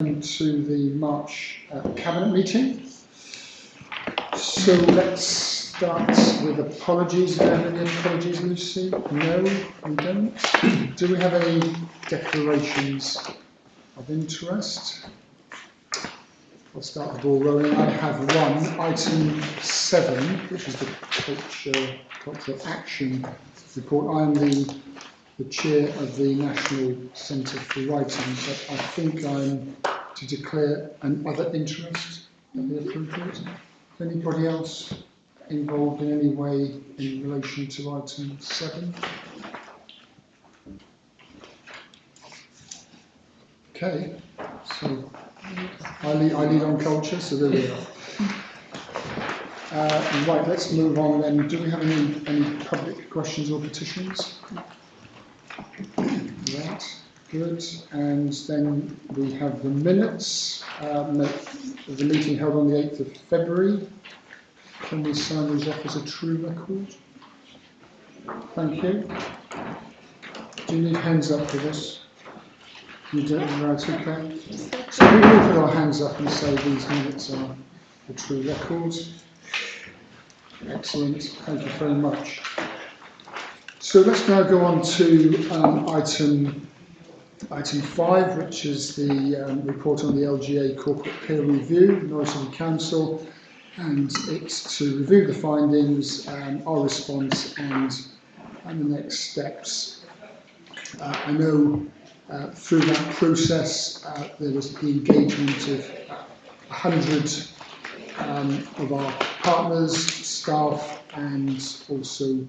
To the March Cabinet meeting. So let's start with apologies. Do we have any apologies, Lucy? No, we don't. Do we have any declarations of interest? I'll start the ball rolling. I have one, item 7, which is the cultural action report. I am the chair of the National Centre for Writing, but I think I'm to declare another interest at the appropriate. Anybody else involved in any way in relation to item 7? Okay, so I lead on culture, so there we are. Right, let's move on then. Do we have any public questions or petitions? Right, good. And then we have the minutes of the meeting held on the 8th of February. Can we sign those off as a true record? Thank you. Do you need hands up for this? You do, right, okay. So we will put our hands up and say these minutes are the true records. Excellent, thank you very much. So let's now go on to item 5, which is the report on the LGA corporate peer review, Norwich City Council, and it's to review the findings, our response, and the next steps. I know through that process there was the engagement of 100 of our partners, staff, and also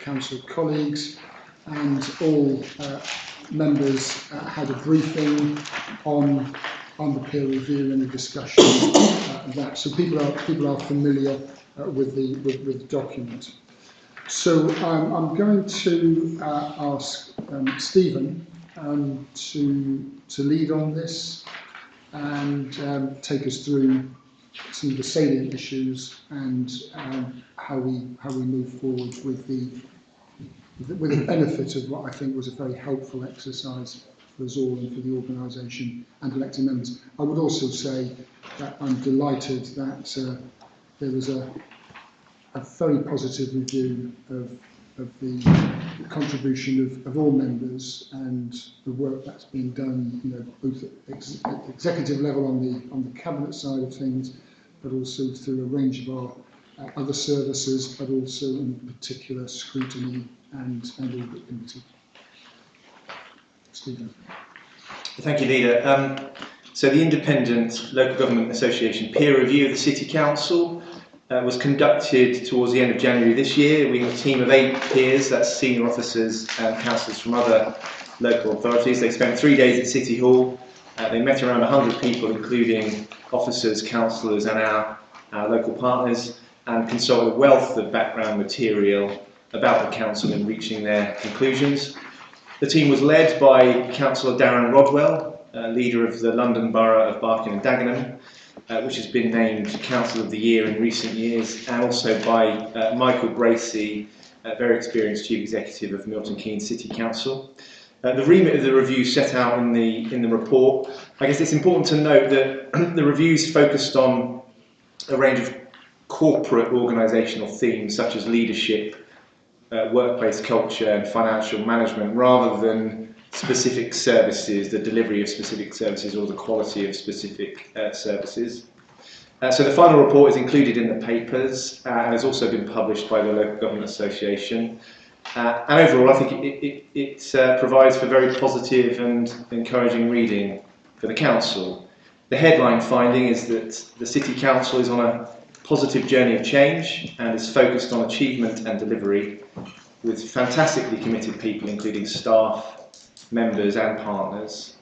council colleagues, and all members had a briefing on the peer review and the discussion of that. So people are familiar with the document. So I'm going to ask Stephen to lead on this and take us through some of the salient issues and how we move forward with the benefit of what I think was a very helpful exercise for us all and for the organisation and elected members. I would also say that I'm delighted that there was a very positive review of the contribution of all members and the work that's been done, both at executive level on the cabinet side of things, but also through a range of our other services, but also in particular scrutiny and audit committee. Stephen. Thank you, Leader. So the Independent Local Government Association peer review of the City Council was conducted towards the end of January this year. We have a team of 8 peers, that's senior officers and councillors from other local authorities. They spent 3 days at City Hall. They met around 100 people, including officers, councillors and our local partners, and consulted a wealth of background material about the council in reaching their conclusions. The team was led by Councillor Darren Rodwell, leader of the London Borough of Barking and Dagenham, which has been named Council of the Year in recent years, and also by Michael Bracey, a very experienced Chief Executive of Milton Keynes City Council. The remit of the review set out in the report. I guess it's important to note that the review's focused on a range of corporate organisational themes such as leadership, workplace culture and financial management, rather than specific services, the delivery of specific services or the quality of specific services. So the final report is included in the papers and has also been published by the Local Government Association. And overall, I think it provides for very positive and encouraging reading for the Council. The headline finding is that the City Council is on a positive journey of change and is focused on achievement and delivery with fantastically committed people, including staff, members and partners.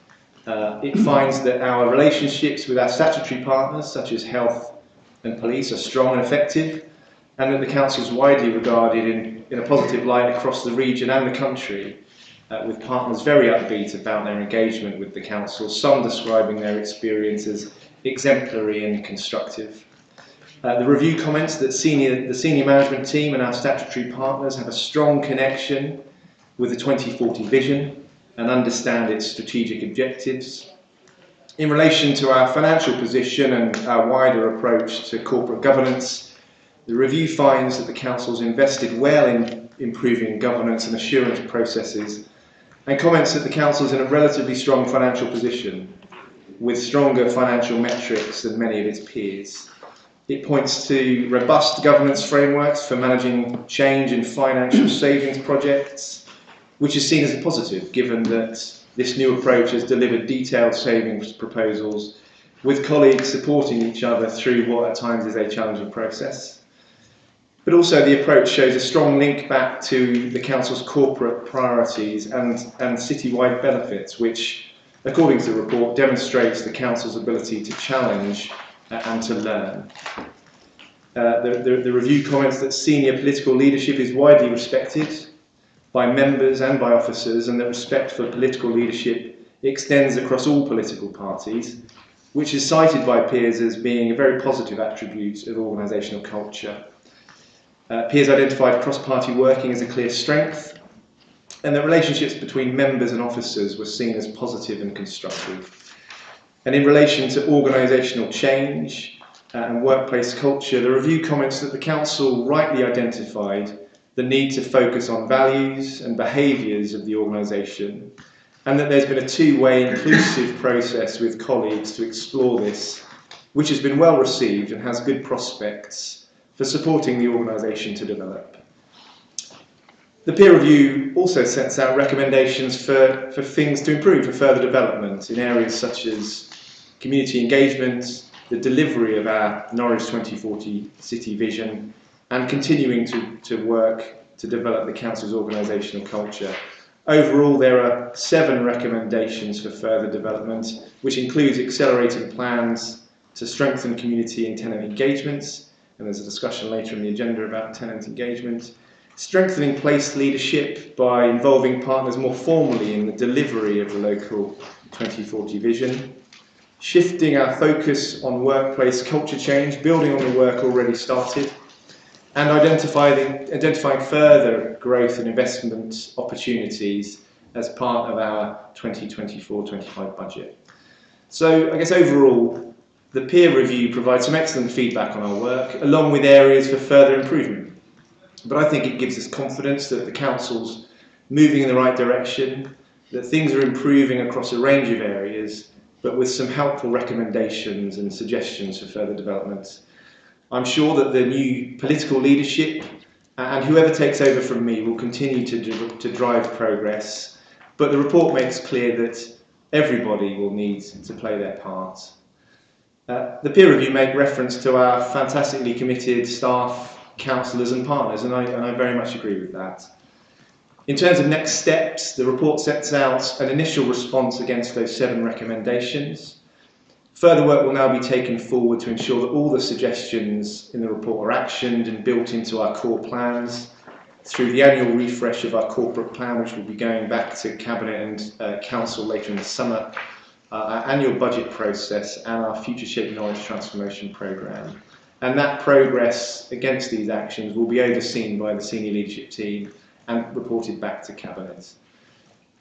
It finds that our relationships with our statutory partners, such as health and police, are strong and effective, and that the Council is widely regarded in a positive light across the region and the country, with partners very upbeat about their engagement with the Council, some describing their experience as exemplary and constructive. The review comments that the senior management team and our statutory partners have a strong connection with the 2040 vision and understand its strategic objectives. In relation to our financial position and our wider approach to corporate governance, the review finds that the Council's invested well in improving governance and assurance processes, and comments that the Council is in a relatively strong financial position, with stronger financial metrics than many of its peers. It points to robust governance frameworks for managing change in financial savings projects, which is seen as a positive, given that this new approach has delivered detailed savings proposals, with colleagues supporting each other through what at times is a challenging process. But also the approach shows a strong link back to the Council's corporate priorities and city-wide benefits, which, according to the report, demonstrates the Council's ability to challenge and to learn. The review comments that senior political leadership is widely respected by members and by officers, and that respect for political leadership extends across all political parties, which is cited by peers as being a very positive attribute of organisational culture. Peers identified cross-party working as a clear strength, and that relationships between members and officers were seen as positive and constructive. And in relation to organisational change and workplace culture, the review comments that the Council rightly identified the need to focus on values and behaviours of the organisation, and that there's been a two-way inclusive process with colleagues to explore this, which has been well received and has good prospects for supporting the organisation to develop. The peer review also sets out recommendations for things to improve, for further development in areas such as community engagement, the delivery of our Norwich 2040 city vision, and continuing to work to develop the Council's organisational culture. Overall, there are 7 recommendations for further development, which includes accelerating plans to strengthen community and tenant engagements, and there's a discussion later in the agenda about tenant engagement, strengthening place leadership by involving partners more formally in the delivery of the local 2040 vision, shifting our focus on workplace culture change, building on the work already started, and identifying further growth and investment opportunities as part of our 2024-25 budget. So I guess overall, the peer review provides some excellent feedback on our work, along with areas for further improvement. But I think it gives us confidence that the Council's moving in the right direction, that things are improving across a range of areas, but with some helpful recommendations and suggestions for further development. I'm sure that the new political leadership and whoever takes over from me will continue to drive progress, but the report makes clear that everybody will need to play their part. The peer review make reference to our fantastically committed staff, councillors and partners, and I very much agree with that. In terms of next steps, the report sets out an initial response against those 7 recommendations. Further work will now be taken forward to ensure that all the suggestions in the report are actioned and built into our core plans through the annual refresh of our corporate plan, which will be going back to Cabinet and Council later in the summer, our annual budget process and our Future Shape Knowledge Transformation Programme. And that progress against these actions will be overseen by the senior leadership team and reported back to Cabinet.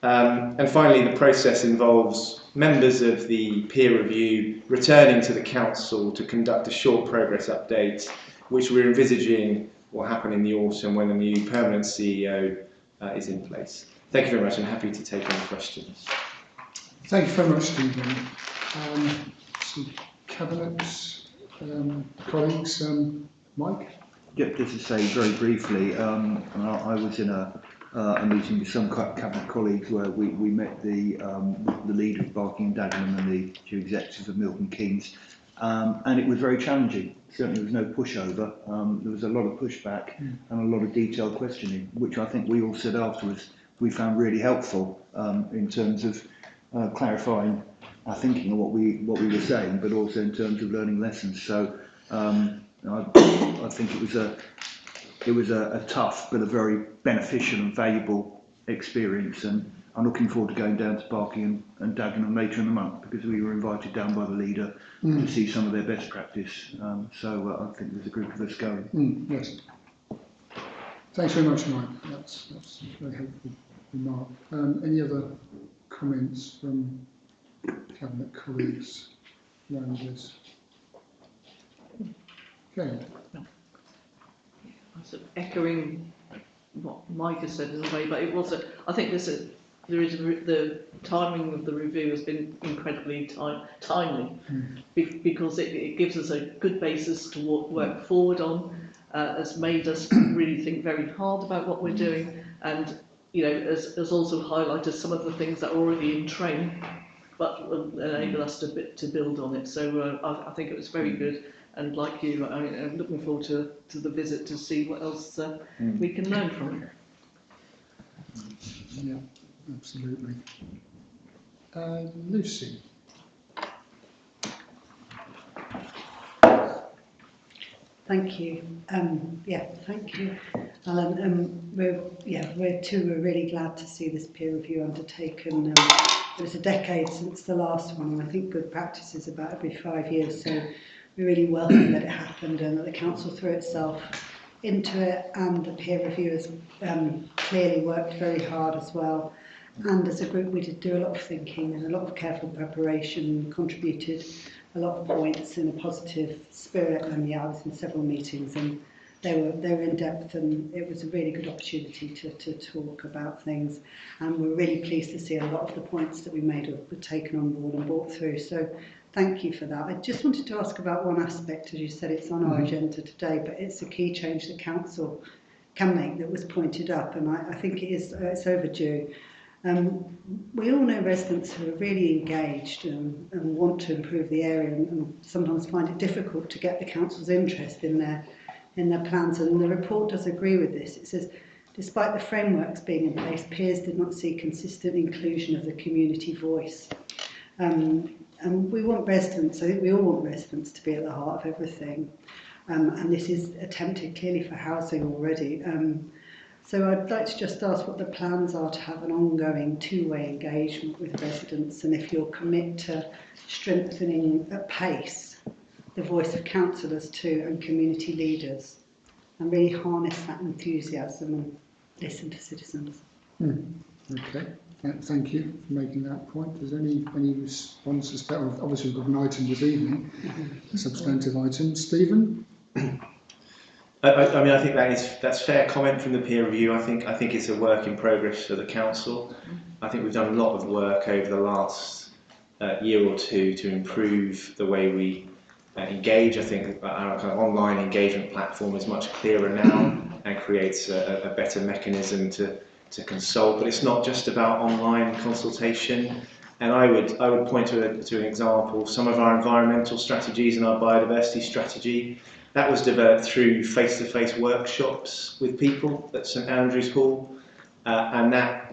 And finally, the process involves members of the peer review returning to the Council to conduct a short progress update, which we're envisaging will happen in the autumn when the new permanent CEO is in place. Thank you very much, and happy to take any questions. Thank you very much, Stephen. Some Cabinet colleagues, Mike? Just to say very briefly, I was in a meeting with some Cabinet colleagues where we met the leader of Barking and Dagenham and the chief executive of Milton Keynes, and it was very challenging. Certainly there was no pushover. There was a lot of pushback and a lot of detailed questioning, which I think we all said afterwards we found really helpful in terms of clarifying our thinking of what we were saying, but also in terms of learning lessons. So I think it was a tough but a very beneficial and valuable experience, and I'm looking forward to going down to Barking and Dagenham later in the month, because we were invited down by the leader to see some of their best practice. So I think there's a group of us going. Yes. Thanks very much, Mike. That's very helpful remark. Any other comments from Cabinet colleagues around this? Okay. Sort of echoing what Mike has said in a way, but it was I think the timing of the review has been incredibly timely because it gives us a good basis to work forward on, has made us really think very hard about what we're doing, and has also highlighted some of the things that are already in train, but will enable us to build on it. So I think it was very good. And like you, I'm looking forward to the visit to see what else we can learn from it. Yeah, absolutely. Lucy. Thank you. Thank you, Alan. We're really glad to see this peer review undertaken. It was a decade since the last one, and I think good practice is about every 5 years. So we really welcome that it happened and that the council threw itself into it, and the peer reviewers clearly worked very hard as well. And as a group, we did do a lot of thinking and a lot of careful preparation, contributed a lot of points in a positive spirit. And I was in several meetings, and they were in depth, and it was a really good opportunity to talk about things. And we're really pleased to see a lot of the points that we made were taken on board and brought through. So thank you for that. I just wanted to ask about one aspect. As you said, it's on our agenda today, but it's a key change the council can make that was pointed up, and I think it's overdue. We all know residents who are really engaged and want to improve the area, and sometimes find it difficult to get the council's interest in their plans, and the report does agree with this. It says, despite the frameworks being in place, peers did not see consistent inclusion of the community voice. And we want residents, I think we all want residents to be at the heart of everything, and this is attempted clearly for housing already. So I'd like to just ask what the plans are to have an ongoing two-way engagement with residents, and if you'll commit to strengthening at pace the voice of councillors too and community leaders, and really harness that enthusiasm and listen to citizens. Okay, thank you for making that point. Is there any responses to that? Obviously we've got an item this evening, a substantive item. Stephen? I think that's fair comment from the peer review. I think it's a work in progress for the council. I think we've done a lot of work over the last year or two to improve the way we engage. I think our kind of online engagement platform is much clearer now and creates a better mechanism to consult. But it's not just about online consultation. And I would point to an example. Some of our environmental strategies and our biodiversity strategy, that was developed through face-to-face workshops with people at St Andrew's Hall, and that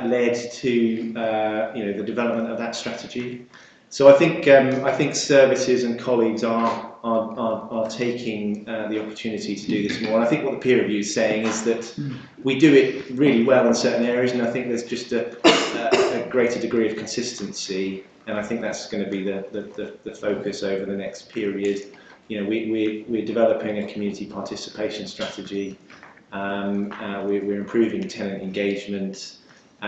led to the development of that strategy. So I think services and colleagues are taking the opportunity to do this more. And I think what the peer review is saying is that we do it really well in certain areas, and I think there's just a greater degree of consistency, and I think that's going to be the focus over the next period. We're developing a community participation strategy. We're improving tenant engagement.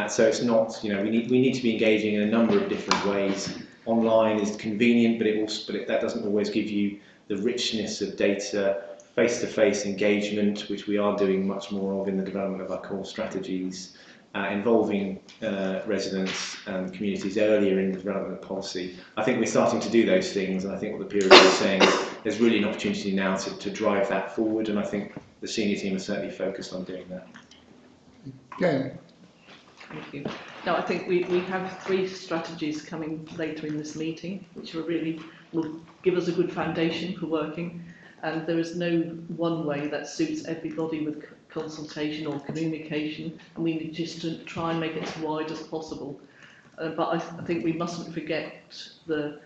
So it's not, we need to be engaging in a number of different ways. Online is convenient, but that doesn't always give you the richness of data. Face-to-face engagement, which we are doing much more of in the development of our core strategies, involving residents and communities earlier in the development of policy. I think we're starting to do those things, and I think what the peer review is saying is there's really an opportunity now to drive that forward, and I think the senior team is certainly focused on doing that. Yeah. Thank you. Now, I think we have 3 strategies coming later in this meeting, which will give us a good foundation for working. And there is no one way that suits everybody with consultation or communication, and we need just to try and make it as wide as possible. But I think we mustn't forget the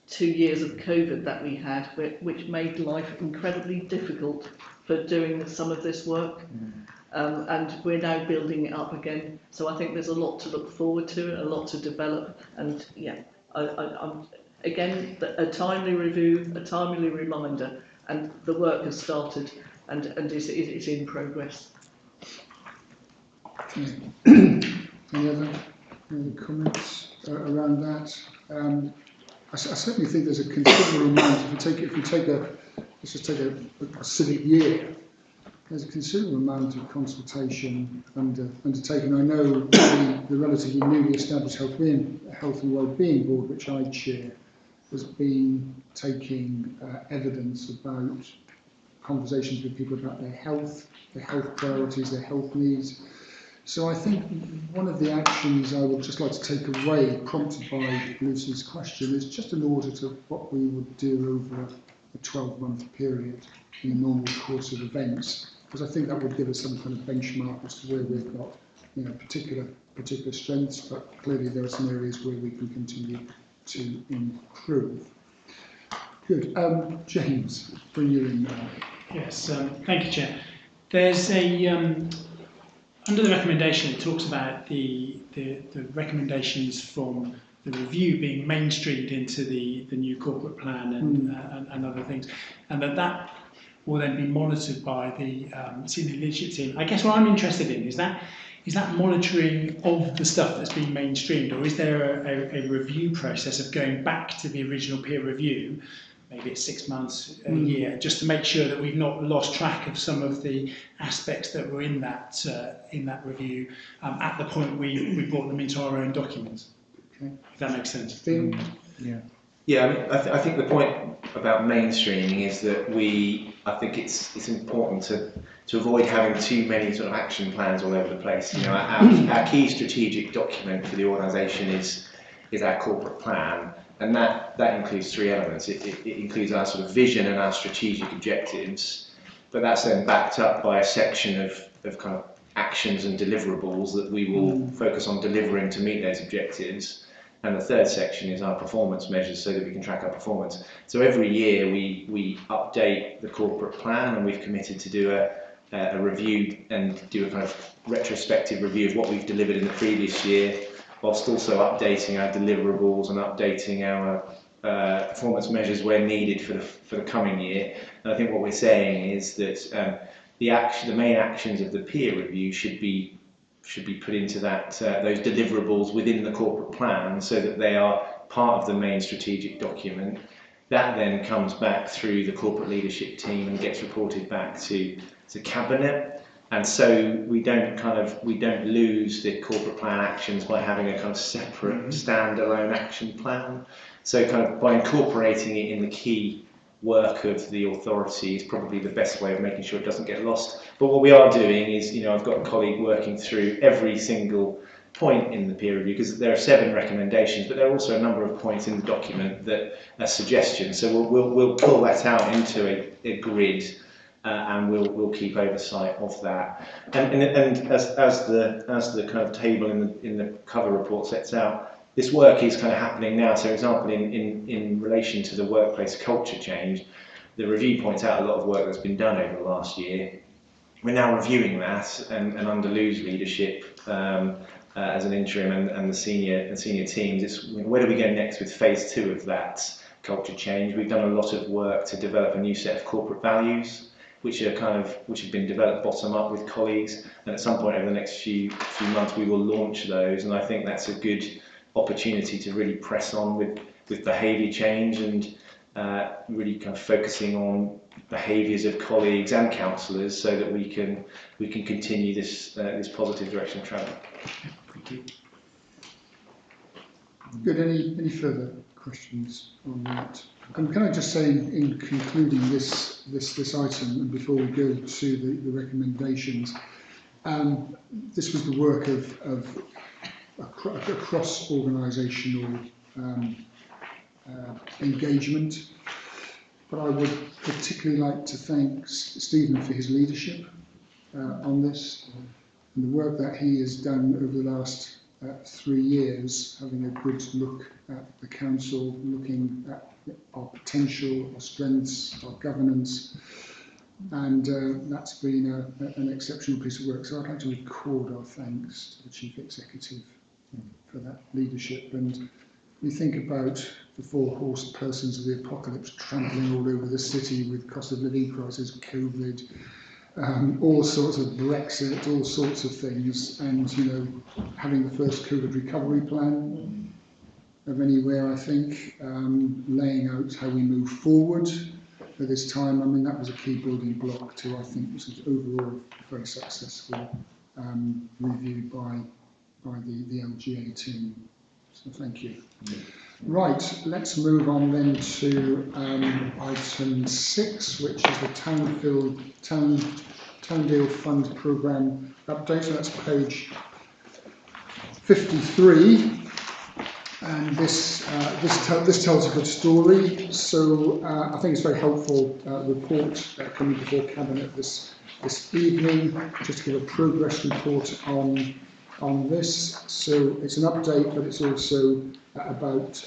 2 years of COVID that we had, which made life incredibly difficult for doing some of this work. And we're now building it up again. So I think there's a lot to look forward to, a lot to develop, and I'm again, a timely review, a timely reminder, and the work has started and is in progress. Any other Any comments around that? I certainly think there's a considerable amount. If we take let's just take a civic year. There's a considerable amount of consultation undertaken. I know the relatively newly established Health and Wellbeing Board, which I chair, has been taking evidence about conversations with people about their health priorities, their health needs. So I think one of the actions I would just like to take away, prompted by Lucy's question, is just an audit of what we would do over a 12-month period in the normal course of events, because I think that would give us some kind of benchmark as to where we've got, particular strengths, but clearly there are some areas where we can continue to improve. Good. James, bring you in now. Yes, thank you, Chair. There's a under the recommendation, it talks about the recommendations from the review being mainstreamed into the new corporate plan and other things, and that will then be monitored by the senior leadership team. I guess what I'm interested in is that monitoring of the stuff that's been mainstreamed, or is there a review process of going back to the original peer review? Maybe it's 6 months, a year, just to make sure that we've not lost track of some of the aspects that were in that review at the point we brought them into our own documents. Okay. If that makes sense. Yeah. Yeah, I think the point about mainstreaming is that I think it's important to avoid having too many sort of action plans all over the place. Our key strategic document for the organisation is our corporate plan. And that includes three elements. It includes our sort of vision and our strategic objectives, but that's then backed up by a section of kind of actions and deliverables that we will focus on delivering to meet those objectives. And the third section is our performance measures so that we can track our performance. So every year we update the corporate plan, and we've committed to do a review and do a kind of retrospective review of what we've delivered in the previous year, whilst also updating our deliverables and updating our performance measures where needed for the coming year. And I think what we're saying is that the main actions of the peer review should be put into those deliverables within the corporate plan, so that they are part of the main strategic document. That then comes back through the corporate leadership team and gets reported back to Cabinet. And so we don't lose the corporate plan actions by having a kind of separate standalone action plan. So kind of by incorporating it in the key work of the authority is probably the best way of making sure it doesn't get lost. But what we are doing is, I've got a colleague working through every single point in the peer review, because there are 7 recommendations, but there are also a number of points in the document that are suggestions. So we'll pull that out into a grid. And we'll keep oversight of that. And as the kind of table in the cover report sets out, this work is kind of happening now. So, for example, in relation to the workplace culture change, the review points out a lot of work that's been done over the last year. We're now reviewing that, and under Lou's leadership as an interim and the senior teams, it's where do we go next with phase 2 of that culture change. We've done a lot of work to develop a new set of corporate values, which have been developed bottom up with colleagues, and at some point over the next few months we will launch those. And I think that's a good opportunity to really press on with behaviour change and really kind of focusing on behaviours of colleagues and councillors, so that we can continue this positive direction of travel. Thank you. Good. Any further questions on that? And can I just say, in concluding this item, and before we go to the recommendations, this was the work of a cross-organisational engagement, but I would particularly like to thank Stephen for his leadership on this, and the work that he has done over the last 3 years, having a good look at the council, looking at our potential, our strengths, our governance, and that's been an exceptional piece of work. So I'd like to record our thanks to the Chief Executive for that leadership. And we think about the 4 horsepersons of the apocalypse trampling all over the city with cost of living crisis, COVID, all sorts of Brexit, all sorts of things, and having the first COVID recovery plan of anywhere, I think, laying out how we move forward at this time. I mean, that was a key building block to, I think, was overall very successful review by the LGA team. So thank you. Right, let's move on then to item 6, which is the Towndale Fund Programme update. So that's page 53, and this tells a good story. So I think it's a very helpful report coming before Cabinet this evening, just to give a progress report on this. So it's an update, but it's also about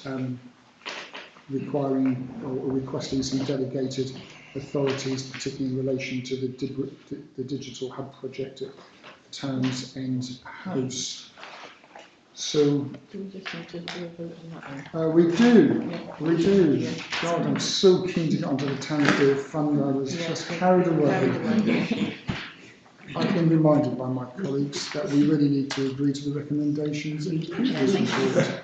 requiring or requesting some delegated authorities, particularly in relation to the digital hub project at Townsend House. So do we just need to do a vote on that one? we do. Yeah. God, I'm so keen to get onto the Townsend Fund. I was just carried away. I've been reminded by my colleagues that we really need to agree to the recommendations in the previous report.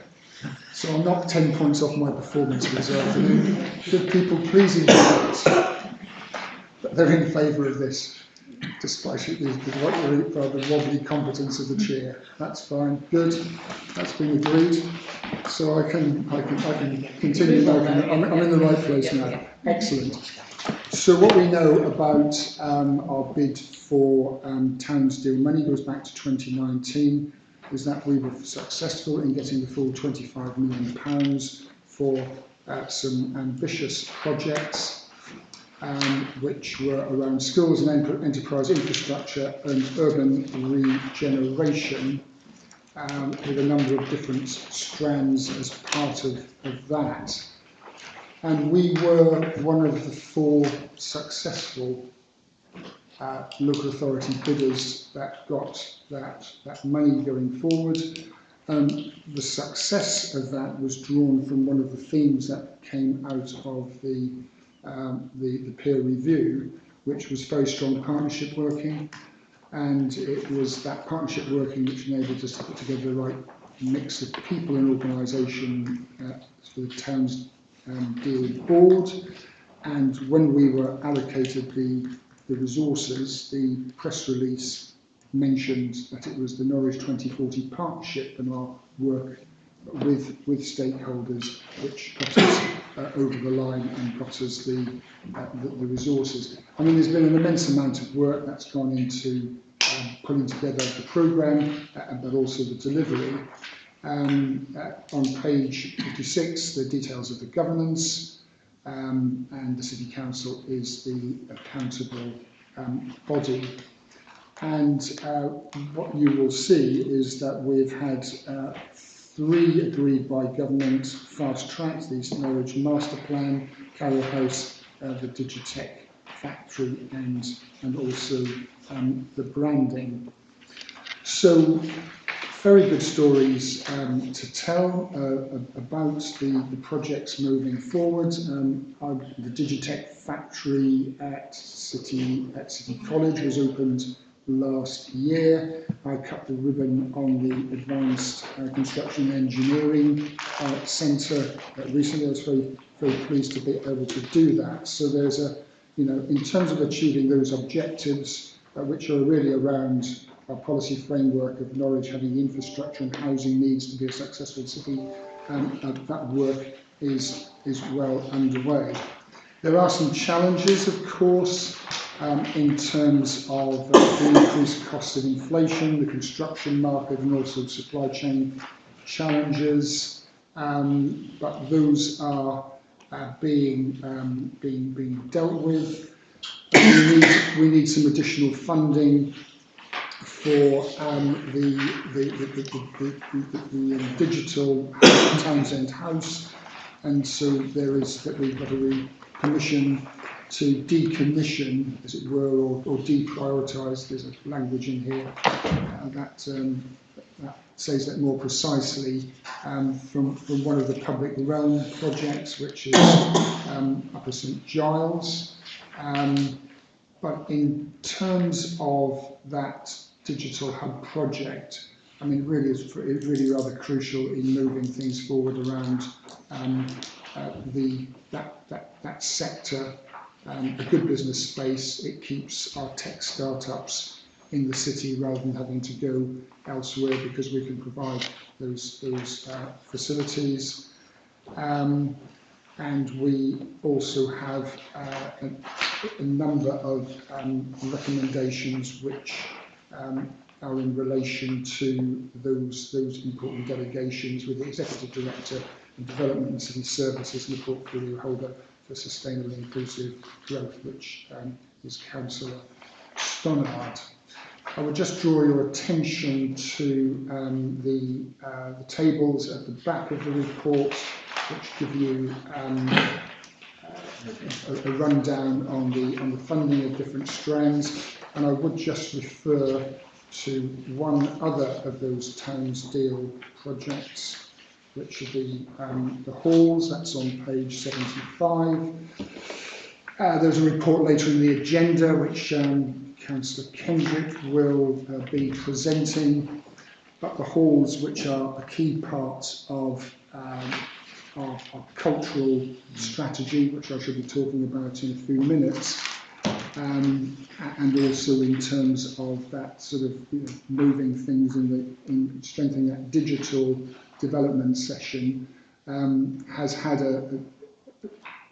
So I'll knock 10 points off my performance this afternoon. Should people please indicate that they're in favour of this, despite the wobbly competence of the chair? That's fine. Good. That's been agreed. So I can continue. I'm in the right place now. Excellent. So what we know about our bid for Townsend money goes back to 2019, is that we were successful in getting the full £25 million for some ambitious projects, which were around schools and enterprise infrastructure and urban regeneration, with a number of different strands as part of that. And we were one of the 4 successful local authority bidders that got that money going forward. The success of that was drawn from one of the themes that came out of the peer review, which was very strong partnership working, and it was that partnership working which enabled us to put together the right mix of people and organisation for the town's deal board. And when we were allocated the resources, the press release mentioned that it was the Norwich 2040 partnership and our work with stakeholders which got us over the line and got us the resources. I mean, there's been an immense amount of work that's gone into putting together the programme, but also the delivery. On page 56, the details of the governance, and the City Council is the accountable body. And what you will see is that we've had 3 agreed by government fast tracks: the East Norwich Master Plan, Carroll House, the Digitech factory, and also the branding. So very good stories to tell about the projects moving forward. The Digitech factory at City College was opened last year. I cut the ribbon on the Advanced Construction Engineering Centre recently. I was very, very pleased to be able to do that. So there's in terms of achieving those objectives, which are really around our policy framework of Norwich having the infrastructure and housing needs to be a successful city, that work is well underway. There are some challenges, of course, in terms of the increased cost of inflation, the construction market, and also supply chain challenges, but those are being dealt with. We need some additional funding for the digital Townsend House, and so we've got a permission to decommission, as it were, or deprioritise. There's a language in here that says that more precisely, from one of the public realm projects, which is Upper St Giles. But in terms of that digital hub project, I mean, it's really rather crucial in moving things forward around that sector. A good business space, it keeps our tech startups in the city rather than having to go elsewhere, because we can provide those facilities. And we also have a number of recommendations which are in relation to those important delegations with the Executive Director of Development and City Services and the portfolio holder for Sustainable and Inclusive Growth, which is Councillor Stonnard. I would just draw your attention to the tables at the back of the report, which give you a rundown on the funding of different strands, and I would just refer to one other of those Townsdale projects, which are the halls. That's on page 75. There's a report later in the agenda which Councillor Kendrick will be presenting, but the halls, which are a key part of our cultural strategy, which I shall be talking about in a few minutes, and also in terms of that sort of moving things in strengthening that digital development session, has had a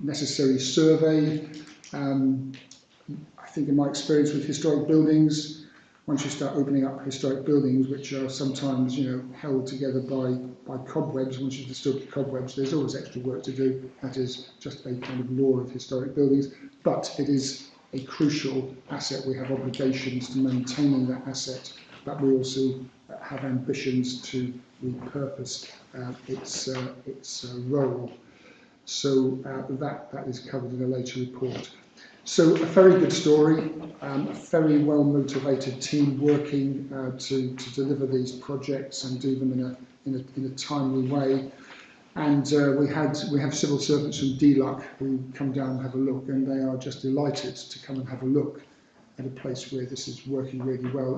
necessary survey. I think in my experience with historic buildings, once you start opening up historic buildings, which are sometimes held together by cobwebs, once you've disturbed the cobwebs, there's always extra work to do. That is just a kind of law of historic buildings, but it is a crucial asset. We have obligations to maintaining that asset, but we also have ambitions to repurpose its role. So that is covered in a later report. So a very good story, a very well motivated team working to deliver these projects and do them in a timely way. And we have civil servants from DLUC who come down and have a look, and they are just delighted to come and have a look at a place where this is working really well.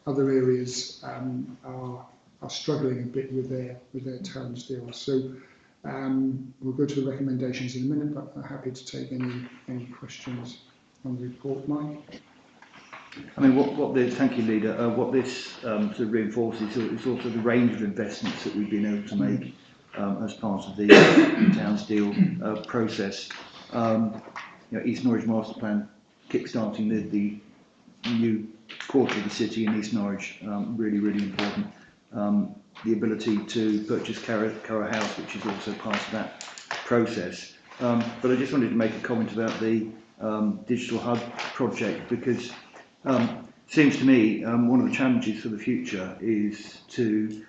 Other areas are struggling a bit with their Townsdale. So we'll go to the recommendations in a minute, but I'm happy to take any questions on the report, Mike. I mean, thank you, Leader. What this sort of reinforces is also the range of investments that we've been able to make as part of the Townsdale process. East Norwich Master Plan kick-starting the new quarter of the city in East Norwich, really, really important. The ability to purchase Carrow House, which is also part of that process. But I just wanted to make a comment about the digital hub project, because it seems to me one of the challenges for the future is to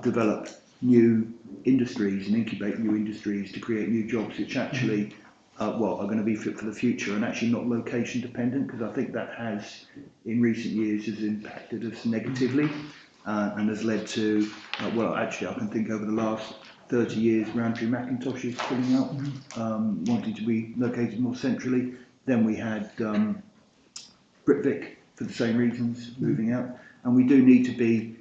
develop new industries and incubate new industries to create new jobs which actually are going to be fit for the future and actually not location dependent, because I think that has in recent years has impacted us negatively. And has led to, actually I can think over the last 30 years, Roundtree Macintosh is pulling out, wanting to be located more centrally. Then we had Britvic for the same reasons, moving out. And we do need to be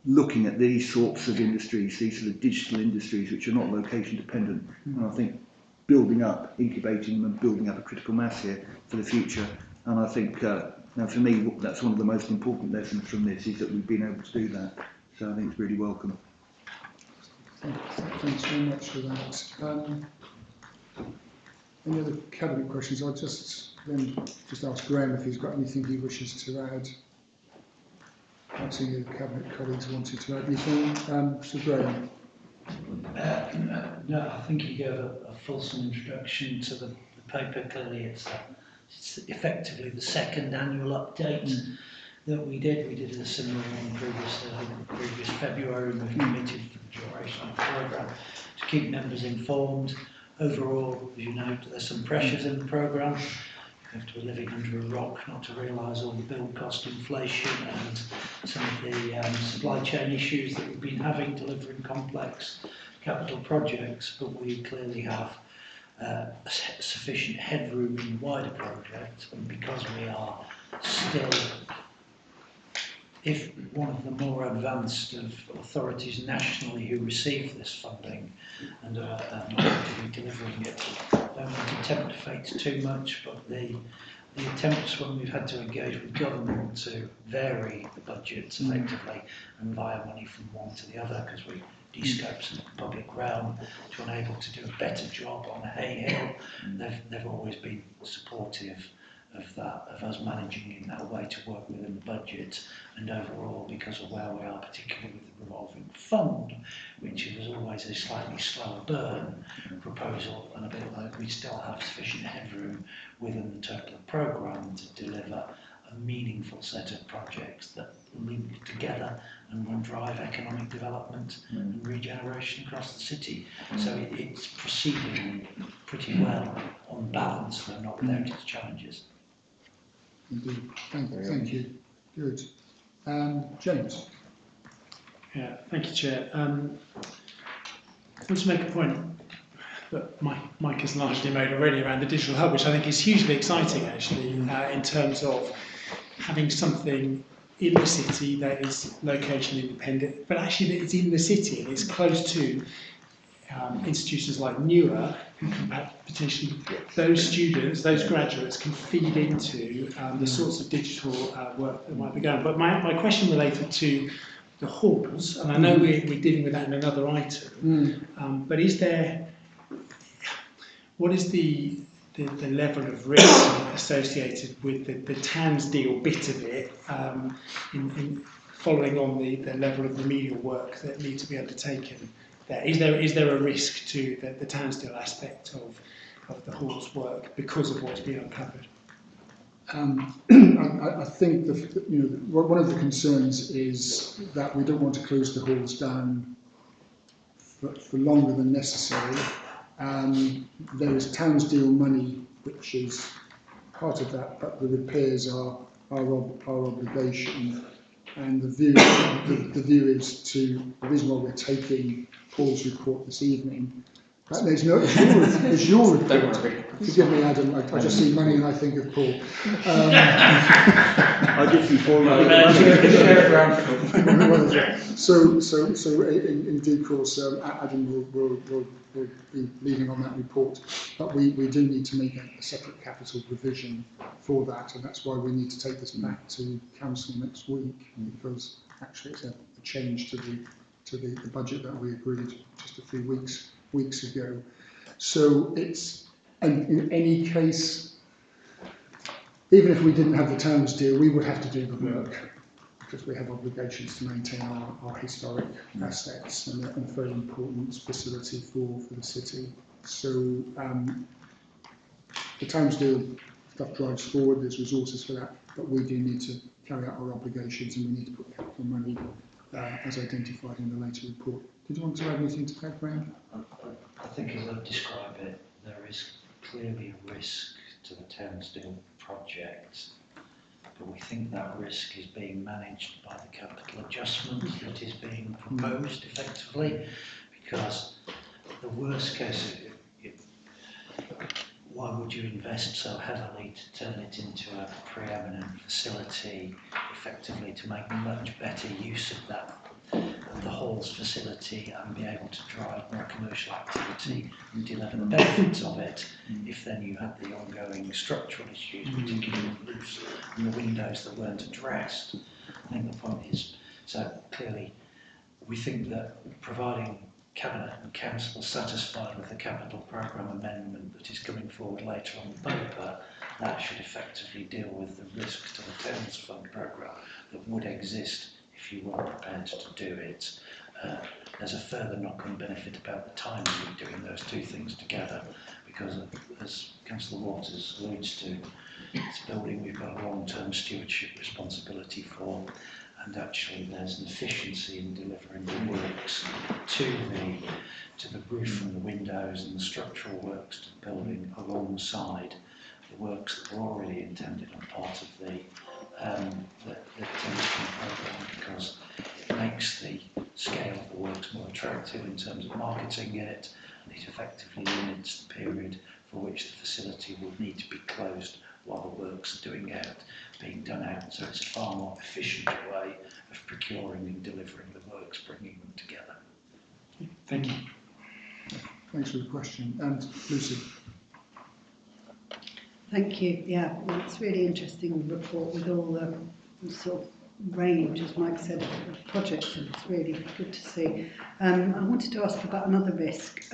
looking at these sorts of industries, these sort of digital industries which are not location dependent. And I think building up, incubating them and building up a critical mass here for the future. And I think now, for me, that's one of the most important lessons from this, is that we've been able to do that. So I think it's really welcome. Thanks very much for that. Any other cabinet questions? I'll just ask Graham if he's got anything he wishes to add. I don't see any cabinet colleagues wanted to add anything. So Graham. No, I think you gave a fulsome introduction to the paper. Clearly, it's effectively the second annual update that we did. We did a similar one previous February, and we've committed for the duration of the programme to keep members informed. Overall, as you know, there's some pressures in the programme. You have to be living under a rock not to realise all the build cost inflation and some of the supply chain issues that we've been having delivering complex capital projects, but we clearly have sufficient headroom in the wider project, and because we are still, if one of the more advanced of authorities nationally who receive this funding and are not actively delivering it, don't want to tempt fate too much, but the attempts when we've had to engage with government to vary the budgets effectively and via money from one to the other, because we de-scope some public realm to enable to do a better job on Hay Hill, they've always been supportive of that, of us managing in that way to work within the budget, and overall, because of where we are, particularly with the revolving fund, which is always a slightly slower burn proposal, and a bit like we still have sufficient headroom within the total programme to deliver a meaningful set of projects that link together and will drive economic development and regeneration across the city. So it's proceeding pretty well on balance, though not without its challenges. Indeed. Thank you. Good. James. Yeah, thank you, Chair. I want to make a point that Mike has largely made already around the digital hub, which I think is hugely exciting, actually, in terms of having something in the city that is location independent, but actually that it's in the city and it's close to institutions like Newer, who can potentially, those students, those graduates can feed into the sorts of digital work that might be going. But my question related to the halls, and I know we're dealing with that in another item, but is there, what is the level of risk associated with the Townsdeal bit of it, in following on the level of remedial work that needs to be undertaken there? Is there a risk to the Townsdeal aspect of the hall's work because of what's been uncovered? I think one of the concerns is that we don't want to close the halls down for longer than necessary. There is Townsdeal money which is part of that, but the repairs are our obligation. And the view is to, the reason why we're taking Paul's report this evening, there's your report. Forgive me, Adam, I just see money and I think of Paul. I just see Paul. So in due course, Adam will be leading on that report, but we do need to make a separate capital provision for that, and that's why we need to take this back to council next week, because actually it's a change to the budget that we agreed just a few weeks ago. So it's, and in any case, even if we didn't have the Townsdeal, we would have to do the work, because we have obligations to maintain our historic assets and a very important facility for the city. So the Townsdeal stuff drives forward, there's resources for that, but we do need to carry out our obligations and we need to put capital money as identified in the later report. Did you want to add anything to that, Graham? I think as I describe it, there is clearly a risk to the Townsdeal project, but we think that risk is being managed by the capital adjustment that is being proposed effectively, because the worst case, why would you invest so heavily to turn it into a preeminent facility effectively to make much better use of that, the Hall's facility, and be able to drive more commercial activity and deliver the benefits of it, if then you had the ongoing structural issues, particularly the roofs and the windows that weren't addressed. I think the point is, so clearly we think that providing Cabinet and Council are satisfied with the capital programme amendment that is coming forward later on the paper, that should effectively deal with the risk to the Towns Fund programme that would exist if you weren't prepared to do it. There's a further knock-on benefit about the timing of doing those two things together, because as Councillor Waters alludes to, it's a building we've got a long-term stewardship responsibility for, and actually there's an efficiency in delivering the works to the roof and the windows and the structural works to the building alongside the works that were already intended on part of the the tension programme, because it makes the scale of the works more attractive in terms of marketing it, and it effectively limits the period for which the facility will need to be closed while the works being done out. So it's a far more efficient way of procuring and delivering the works, bringing them together. Thank you. Thanks for the question. And Lucy. Thank you. Yeah, well, it's a really interesting report with all the sort of range, as Mike said, of projects, and it's really good to see. I wanted to ask about another risk.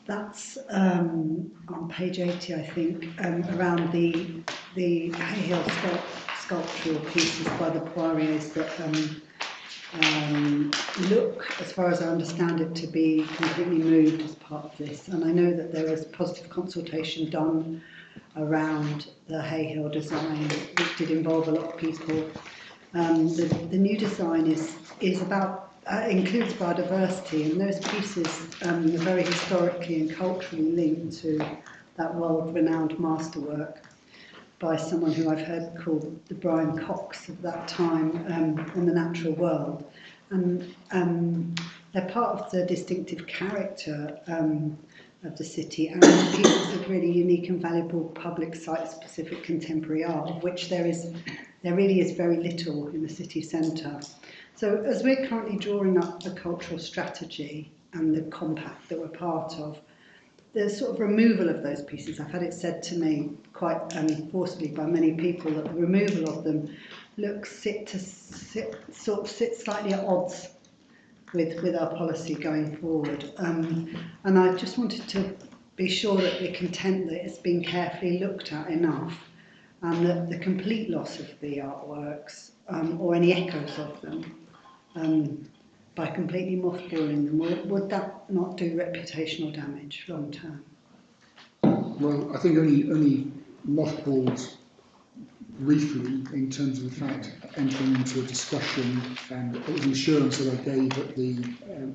That's on page 80, I think, around the Hay Hill sculptural pieces by the Poiriers that look, as far as I understand it, to be completely moved as part of this. And I know that there was positive consultation done around the Hay Hill design, which did involve a lot of people. The new design is about includes biodiversity, and those pieces are very historically and culturally linked to that world-renowned masterwork by someone who I've heard called the Brian Cox of that time on the natural world. And they're part of the distinctive character of the city, and pieces of really unique and valuable public site-specific contemporary art, of which there really is very little in the city centre. So as we're currently drawing up a cultural strategy and the compact that we're part of, the sort of removal of those pieces, I've had it said to me quite forcibly by many people that the removal of them sit slightly at odds with our policy going forward. And I just wanted to be sure that we're content that it's been carefully looked at enough, and that the complete loss of the artworks or any echoes of them by completely mothballing them, would that not do reputational damage long term? Well, I think only mothballed briefly in terms of the fact entering into a discussion and the assurance that I gave at the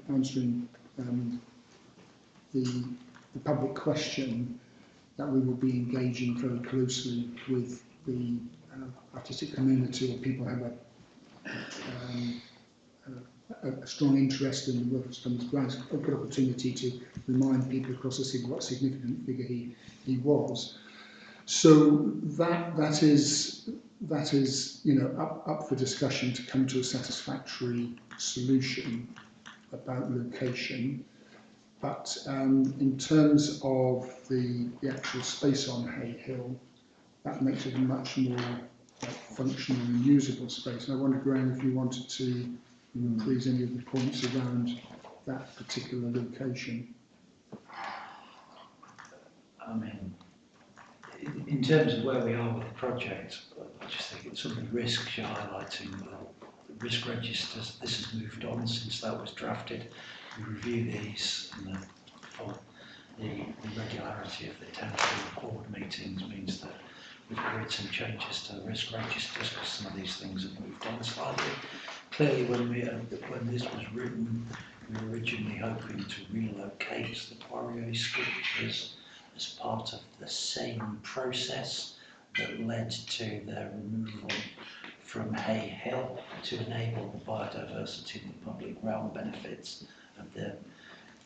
answering the public question that we will be engaging very closely with the artistic community, or people who have a strong interest in the work of Thomas Brown. A good opportunity to remind people across the city what a significant figure he was. So that is up for discussion to come to a satisfactory solution about location. But in terms of the actual space on Hay Hill, that makes it a much more functional and usable space. And I wonder, Graham, if you wanted to increase any of the points around that particular location. I mean, in terms of where we are with the project, I just think it's some of the risks you're highlighting. The risk registers, this has moved on since that was drafted. We review these, and the regularity of the township board meetings means that we've agreed some changes to the risk registers, because some of these things have moved on slightly. Clearly, when this was written, we were originally hoping to relocate the Poirier sculptures as part of the same process that led to their removal from Hay Hill to enable the biodiversity and the public realm benefits of the.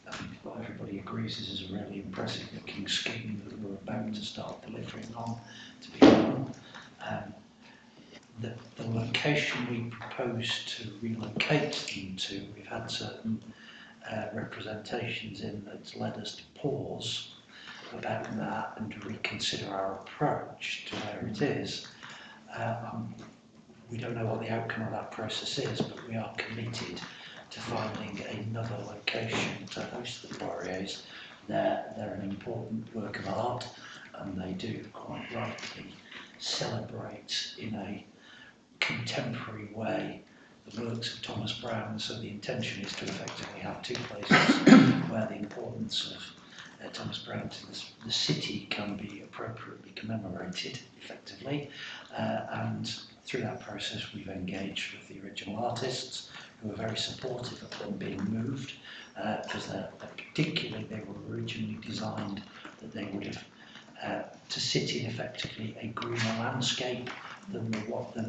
I think everybody agrees this is a really impressive looking scheme that we're about to start delivering on to be done. The location we propose to relocate them to, we've had certain representations in that's led us to pause about that and to reconsider our approach to where it is. We don't know what the outcome of that process is, but we are committed to finding another location to host the Poiriers. They're an important work of art, and they do quite rightly celebrate in a contemporary way the works of Thomas Brown, so the intention is to effectively have two places where the importance of Thomas Brown to the city can be appropriately commemorated effectively, and through that process we've engaged with the original artists who are very supportive of them being moved, because particularly they were originally designed that they would have to sit in effectively a greener landscape than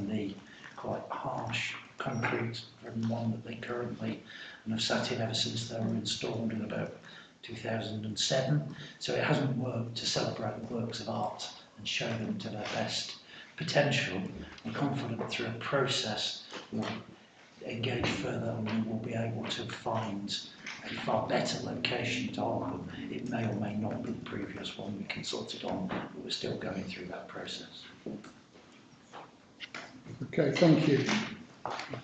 the quite harsh concrete from one that they currently and have sat in ever since they were installed in about 2007. So it hasn't worked to celebrate the works of art and show them to their best potential. I'm confident through a process we'll engage further and we'll be able to find a far better location to hold them. It may or may not be the previous one we consulted on, but we're still going through that process. Okay, thank you.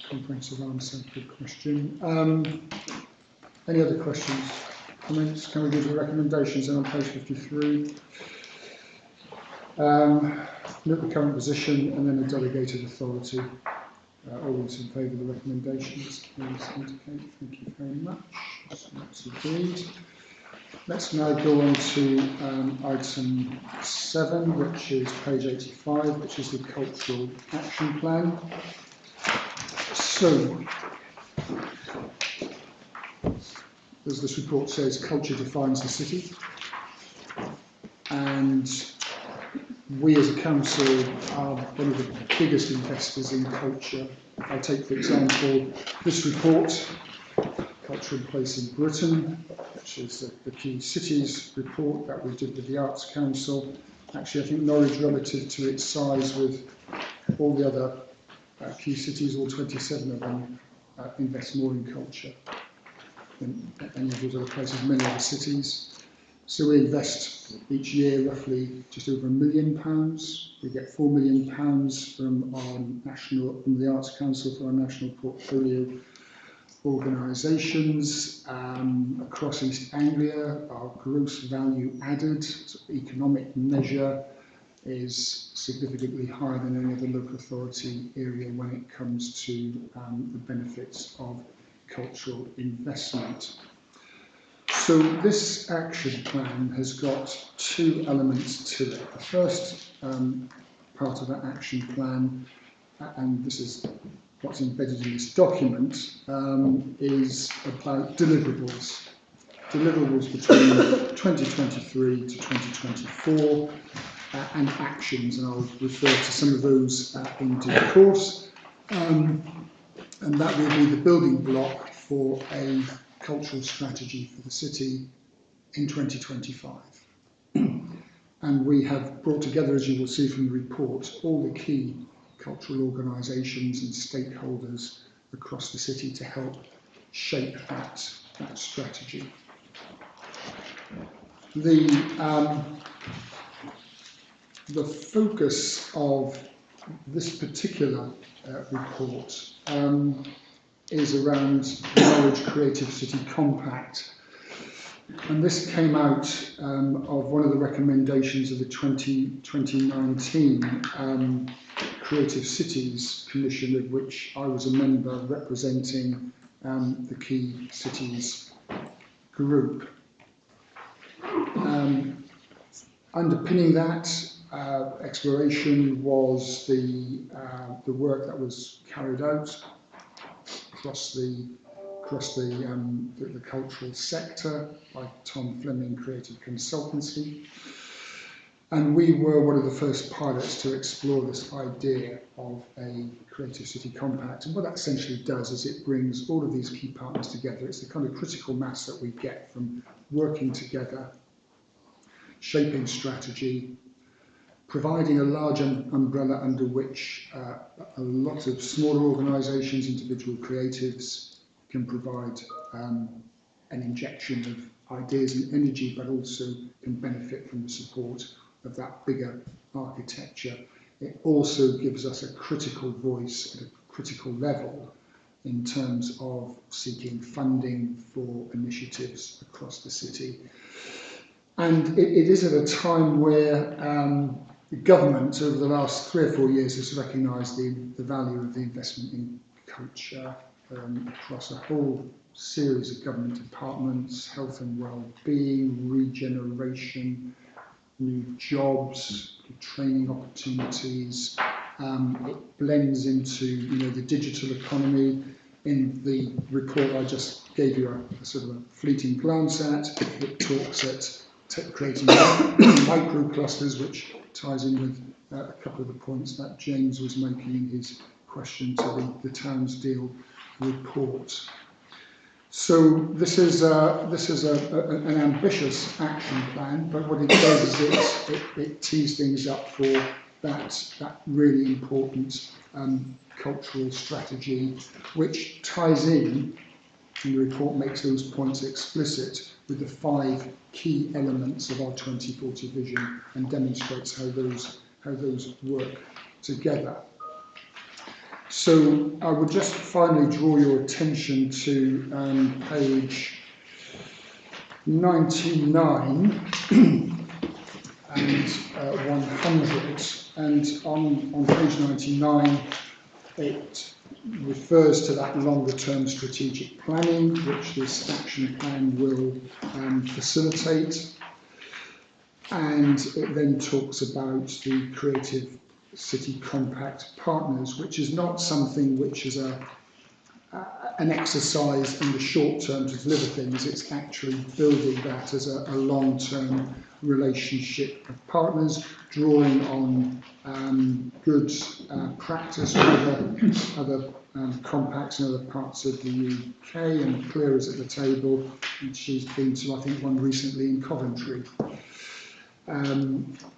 Comprehensive answer, good question. Any other questions, comments? Can we give the recommendations then on page 53? Look at the current position and then the delegated authority. All those in favour of the recommendations, please indicate. Thank you very much. That's agreed. Let's now go on to item 7, which is page 85, which is the Cultural Action Plan. So, as this report says, culture defines the city, and we as a council are one of the biggest investors in culture. I take, for example, this report, Culture and Place in Britain, which is the key cities report that we did with the Arts Council. Actually, I think Norwich, relative to its size with all the other key cities, all 27 of them, invest more in culture than any of those other places, many other cities. So we invest each year roughly just over £1 million. We get £4 million from the Arts Council for our national portfolio organisations across East Anglia. Our gross value added, so economic measure, is significantly higher than any other local authority area when it comes to the benefits of cultural investment. So this action plan has got 2 elements to it. The first part of that action plan, and this is what's embedded in this document, is about deliverables. Deliverables between 2023 to 2024 and actions, and I'll refer to some of those in due course. And that will be the building block for a cultural strategy for the city in 2025. And we have brought together, as you will see from the report, all the key cultural organisations and stakeholders across the city to help shape that strategy. The focus of this particular report is around the Norwich Creative City Compact. And this came out of one of the recommendations of the 2019 Creative Cities Commission, of which I was a member representing the key cities group. Underpinning that exploration was the work that was carried out across the cultural sector by Tom Fleming Creative Consultancy. And we were one of the first pilots to explore this idea of a Creative City Compact. And what that essentially does is it brings all of these key partners together. It's the kind of critical mass that we get from working together, shaping strategy, providing a large umbrella under which a lot of smaller organisations, individual creatives, can provide an injection of ideas and energy, but also can benefit from the support of that bigger architecture. It also gives us a critical voice at a critical level in terms of seeking funding for initiatives across the city. And it is at a time where the government over the last 3 or 4 years has recognised the value of the investment in culture across a whole series of government departments: health and well-being, regeneration, new jobs, training opportunities. It blends into the digital economy. In the report I just gave you a sort of a fleeting glance at, it talks at creating micro clusters which ties in with a couple of the points that James was making in his question to the Towns Deal report. So this is an ambitious action plan, but what it does is it tees things up for that really important cultural strategy, which ties in, and the report makes those points explicit, with the 5 key elements of our 2040 vision and demonstrates how those work together. So I would just finally draw your attention to page 99 and 100. And on page 99, it refers to that longer term strategic planning, which this action plan will facilitate. And it then talks about the Creative City Compact Partners, which is not something which is an exercise in the short term to deliver things. It's actually building that as a long-term relationship of partners, drawing on good practice from other compacts in other parts of the UK, and Claire is at the table, and she's been to, I think, one recently in Coventry.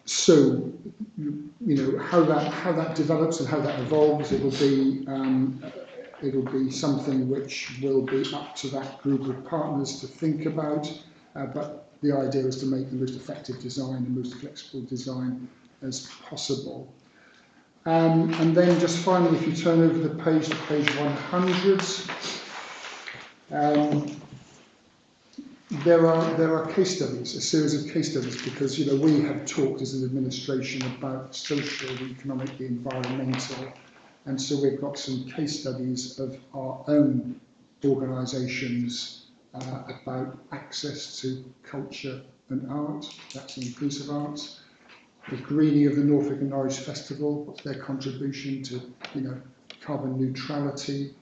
So, you know, how that develops and how that evolves, it'll be something which will be up to that group of partners to think about, but the idea is to make the most effective design, the most flexible design as possible. And then just finally, if you turn over the page to page 100, there are case studies, a series of case studies, because, you know, we have talked as an administration about social, economic, environmental, and so we've got some case studies of our own organisations about access to culture and art. That's inclusive arts. The greening of the Norfolk and Norwich Festival, what's their contribution to, you know, carbon neutrality,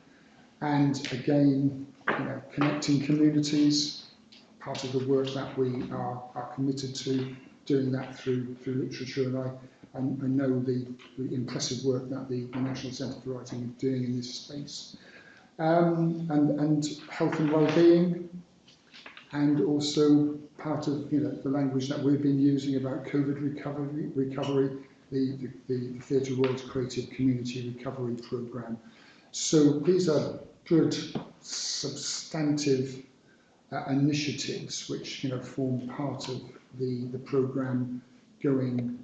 and again, you know, connecting communities. Part of the work that we are committed to, doing that through literature, and I know the impressive work that the National Centre for Writing is doing in this space, and health and well-being, and also part of, you know, the language that we've been using about COVID recovery, the Theatre World's Creative Community Recovery Programme. So these are good, substantive initiatives which, you know, form part of the programme going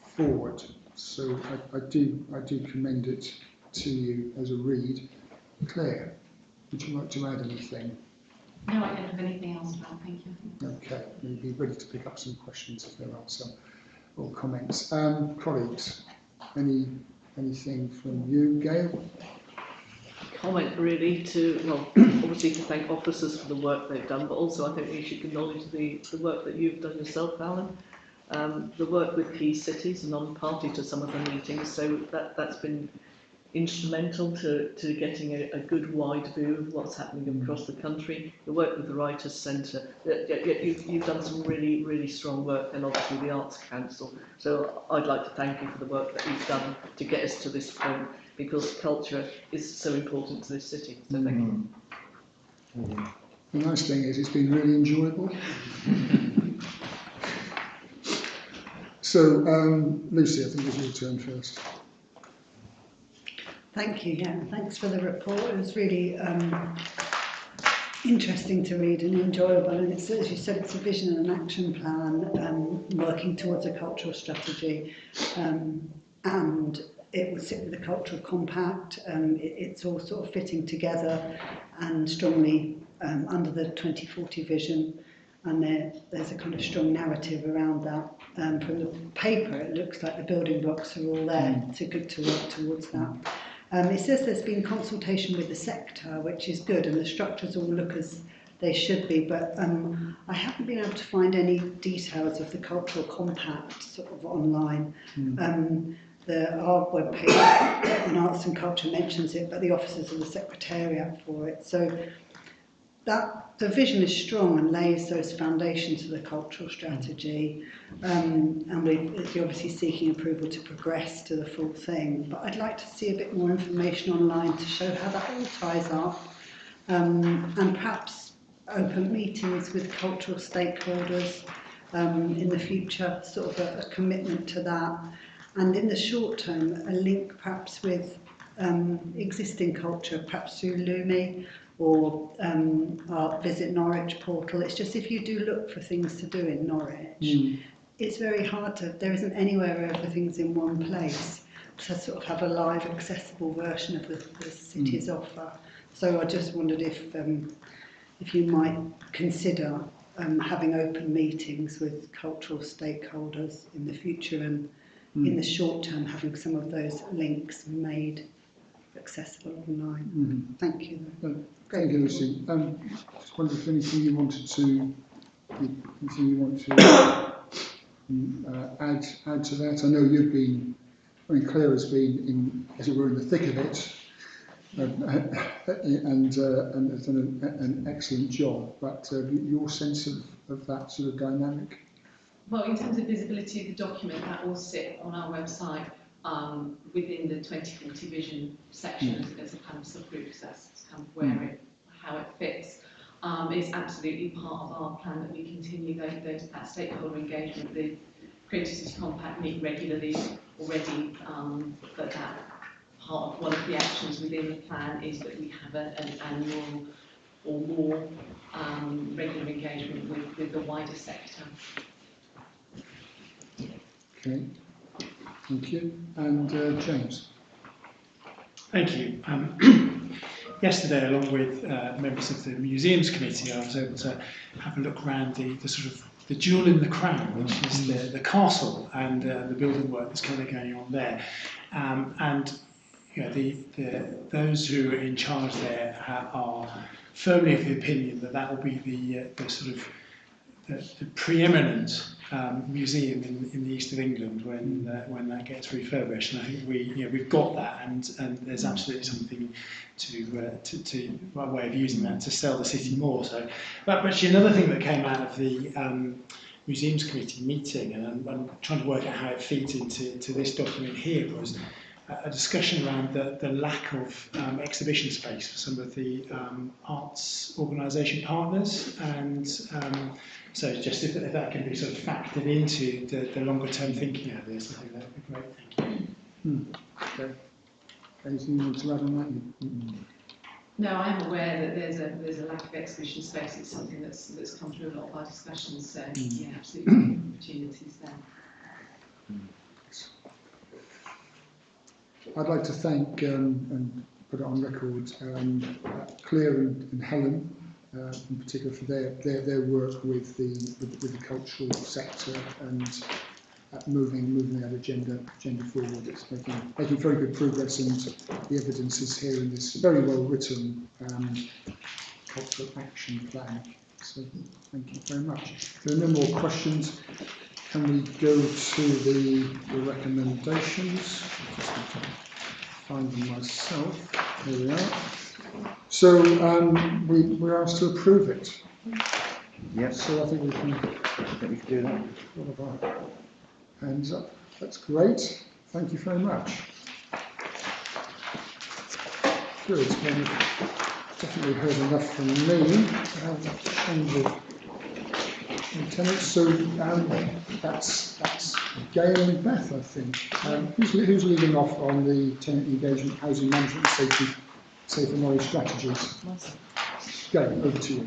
forward. So I do commend it to you as a read. Claire, would you like to add anything? No, I don't have anything else to add, thank you. Okay, we'll be ready to pick up some questions if there are some, or comments. Colleagues, anything from you, Gail? Comment really to, well, obviously to thank officers for the work they've done, but also I think we should acknowledge the work that you've done yourself, Alan. The work with key cities, and I'm party to some of the meetings, so that's been instrumental to getting a good wide view of what's happening across the country. The work with the Writers' Centre, you've done some really, really strong work, and obviously the Arts Council. So I'd like to thank you for the work that you've done to get us to this point, because culture is so important to this city. So thank you. The nice thing is it's been really enjoyable. So, Lucy, I think it's your turn first. Thank you, yeah, thanks for the report. It was really interesting to read and enjoyable, and it's, as you said, it's a vision and an action plan working towards a cultural strategy, and it will sit with the cultural compact. It's all sort of fitting together and strongly under the 2040 vision, and there's a kind of strong narrative around that. From the paper, it looks like the building blocks are all there to work towards that. It says there's been consultation with the sector, which is good, and the structures all look as they should be, but I haven't been able to find any details of the cultural compact sort of online. Our webpage on Arts and Culture mentions it, but the officers of the Secretariat for it. So that the vision is strong and lays those foundations for the cultural strategy, and you're obviously seeking approval to progress to the full thing. But I'd like to see a bit more information online to show how that all ties up, and perhaps open meetings with cultural stakeholders in the future, sort of a commitment to that. And in the short term, a link perhaps with existing culture, perhaps through Lumi or our Visit Norwich portal. It's just if you do look for things to do in Norwich, it's very hard to, there isn't anywhere where everything's in one place to sort of have a live accessible version of the city's offer. So I just wondered if you might consider having open meetings with cultural stakeholders in the future, and in the short term having some of those links made accessible online. Thank you. Thank you, Lucy. Just wondered if anything you want to add to that. I know you've been, I mean, Claire has been in, as it were, in the thick of it, and has done an excellent job. But your sense of that sort of dynamic? Well, in terms of visibility of the document, that will sit on our website within the 2040 vision section as a kind of subgroup, because that's kind of where how it fits. It's absolutely part of our plan that we continue that stakeholder engagement. The Creative City Compact meet regularly already, but that part of one of the actions within the plan is that we have an annual or more regular engagement with the wider sector. Okay, thank you. And James. Thank you. Yesterday, along with members of the Museums Committee, I was able to have a look around the sort of the jewel in the crown, which is the castle, and the building work that's currently going on there. And you know, those who are in charge there are firmly of the opinion that that will be the sort of the preeminent museum in the east of England when that gets refurbished. And I think we've got that, and there's absolutely something to a way of using that to sell the city more. So, but actually another thing that came out of the Museums Committee meeting, and I'm trying to work out how it feeds into this document here, was a discussion around the lack of exhibition space for some of the arts organisation partners, and so just if that can be sort of factored into the longer term thinking of this, I think that would be great. Thank you. Okay. Anything you want to add on that? No, I am aware that there's a lack of exhibition space. It's something that's come through a lot of our discussions. So yeah, absolutely opportunities there. I'd like to thank and put it on record Claire and Helen in particular for their work with the cultural sector and moving that agenda forward. It's making very good progress, and the evidence is here in this very well written cultural action plan. So thank you very much. If there are no more questions, can we go to the recommendations? Just need to find them myself. Here we are. So we're asked to approve it. Yep. So I think we can do that. all of our hands up. That's great. Thank you very much. Good. Well, we've definitely heard enough from me to have a change of tenants. So that's Gail and Beth, I think. Who's leading off on the tenant engagement, housing management, and safer Norwich strategies? Gail, over to you.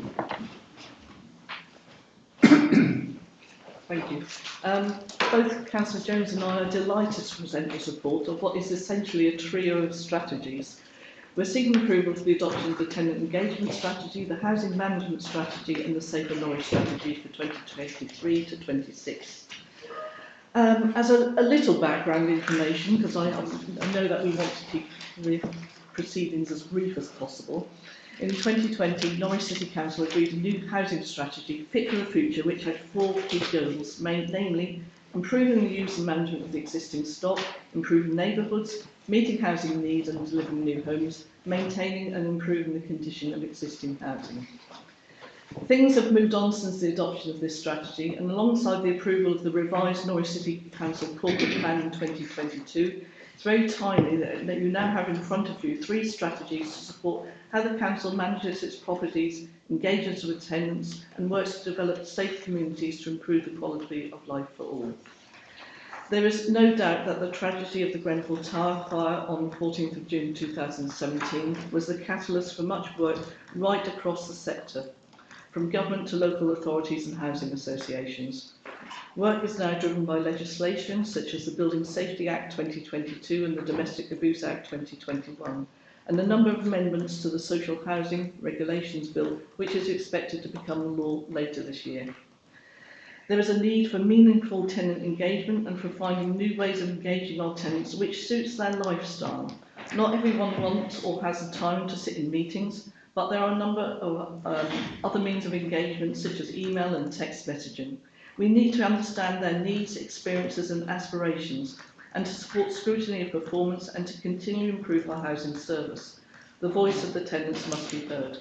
Thank you. Both Councillor Jones and I are delighted to present this report of what is essentially a trio of strategies. We're seeking approval for the adoption of the tenant engagement strategy, the housing management strategy and the safer Norwich strategy for 2023 to 26. As a little background information, because I know that we want to keep the proceedings as brief as possible. In 2020, Norwich City Council agreed a new housing strategy fit for the future, which had 4 key goals, namely improving the use and management of the existing stock, improving neighbourhoods, meeting housing needs and delivering new homes, maintaining and improving the condition of existing housing. Things have moved on since the adoption of this strategy, and alongside the approval of the revised Norwich City Council Corporate Plan in 2022, it's very timely that you now have in front of you 3 strategies to support how the council manages its properties, engages with tenants, and works to develop safe communities to improve the quality of life for all. There is no doubt that the tragedy of the Grenfell Tower fire on 14th of June 2017 was the catalyst for much work right across the sector, from government to local authorities and housing associations. Work is now driven by legislation such as the Building Safety Act 2022 and the Domestic Abuse Act 2021, and a number of amendments to the Social Housing Regulations Bill, which is expected to become law later this year. There is a need for meaningful tenant engagement and for finding new ways of engaging our tenants which suits their lifestyle. Not everyone wants or has the time to sit in meetings, but there are a number of other means of engagement such as email and text messaging. We need to understand their needs, experiences and aspirations, and to support scrutiny of performance and to continue to improve our housing service. The voice of the tenants must be heard.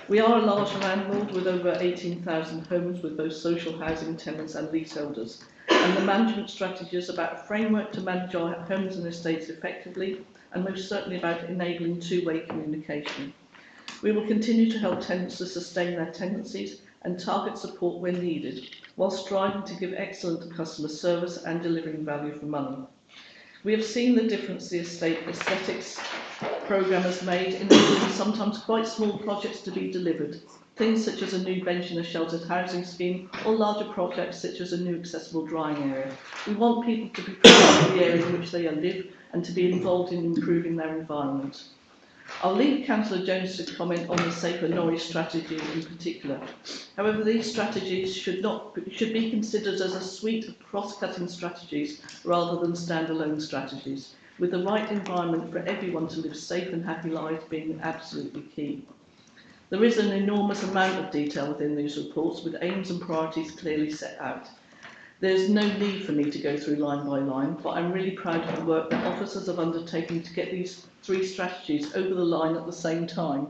We are a large landlord with over 18,000 homes with both social housing tenants and leaseholders, and the management strategy is about a framework to manage our homes and estates effectively, and most certainly about enabling two-way communication. We will continue to help tenants to sustain their tenancies and target support when needed, while striving to give excellent customer service and delivering value for money. We have seen the difference the estate aesthetics programme has made, enabling sometimes quite small projects to be delivered, things such as a new bench in a sheltered housing scheme or larger projects such as a new accessible drying area. We want people to be proud of the area in which they live and to be involved in improving their environment. I'll leave Councillor Jones to comment on the Safer Norwich strategy in particular. However, these strategies should be considered as a suite of cross-cutting strategies rather than standalone strategies, with the right environment for everyone to live safe and happy lives being absolutely key. There is an enormous amount of detail within these reports, with aims and priorities clearly set out. There's no need for me to go through line by line, but I'm really proud of the work that officers have undertaken to get these 3 strategies over the line at the same time,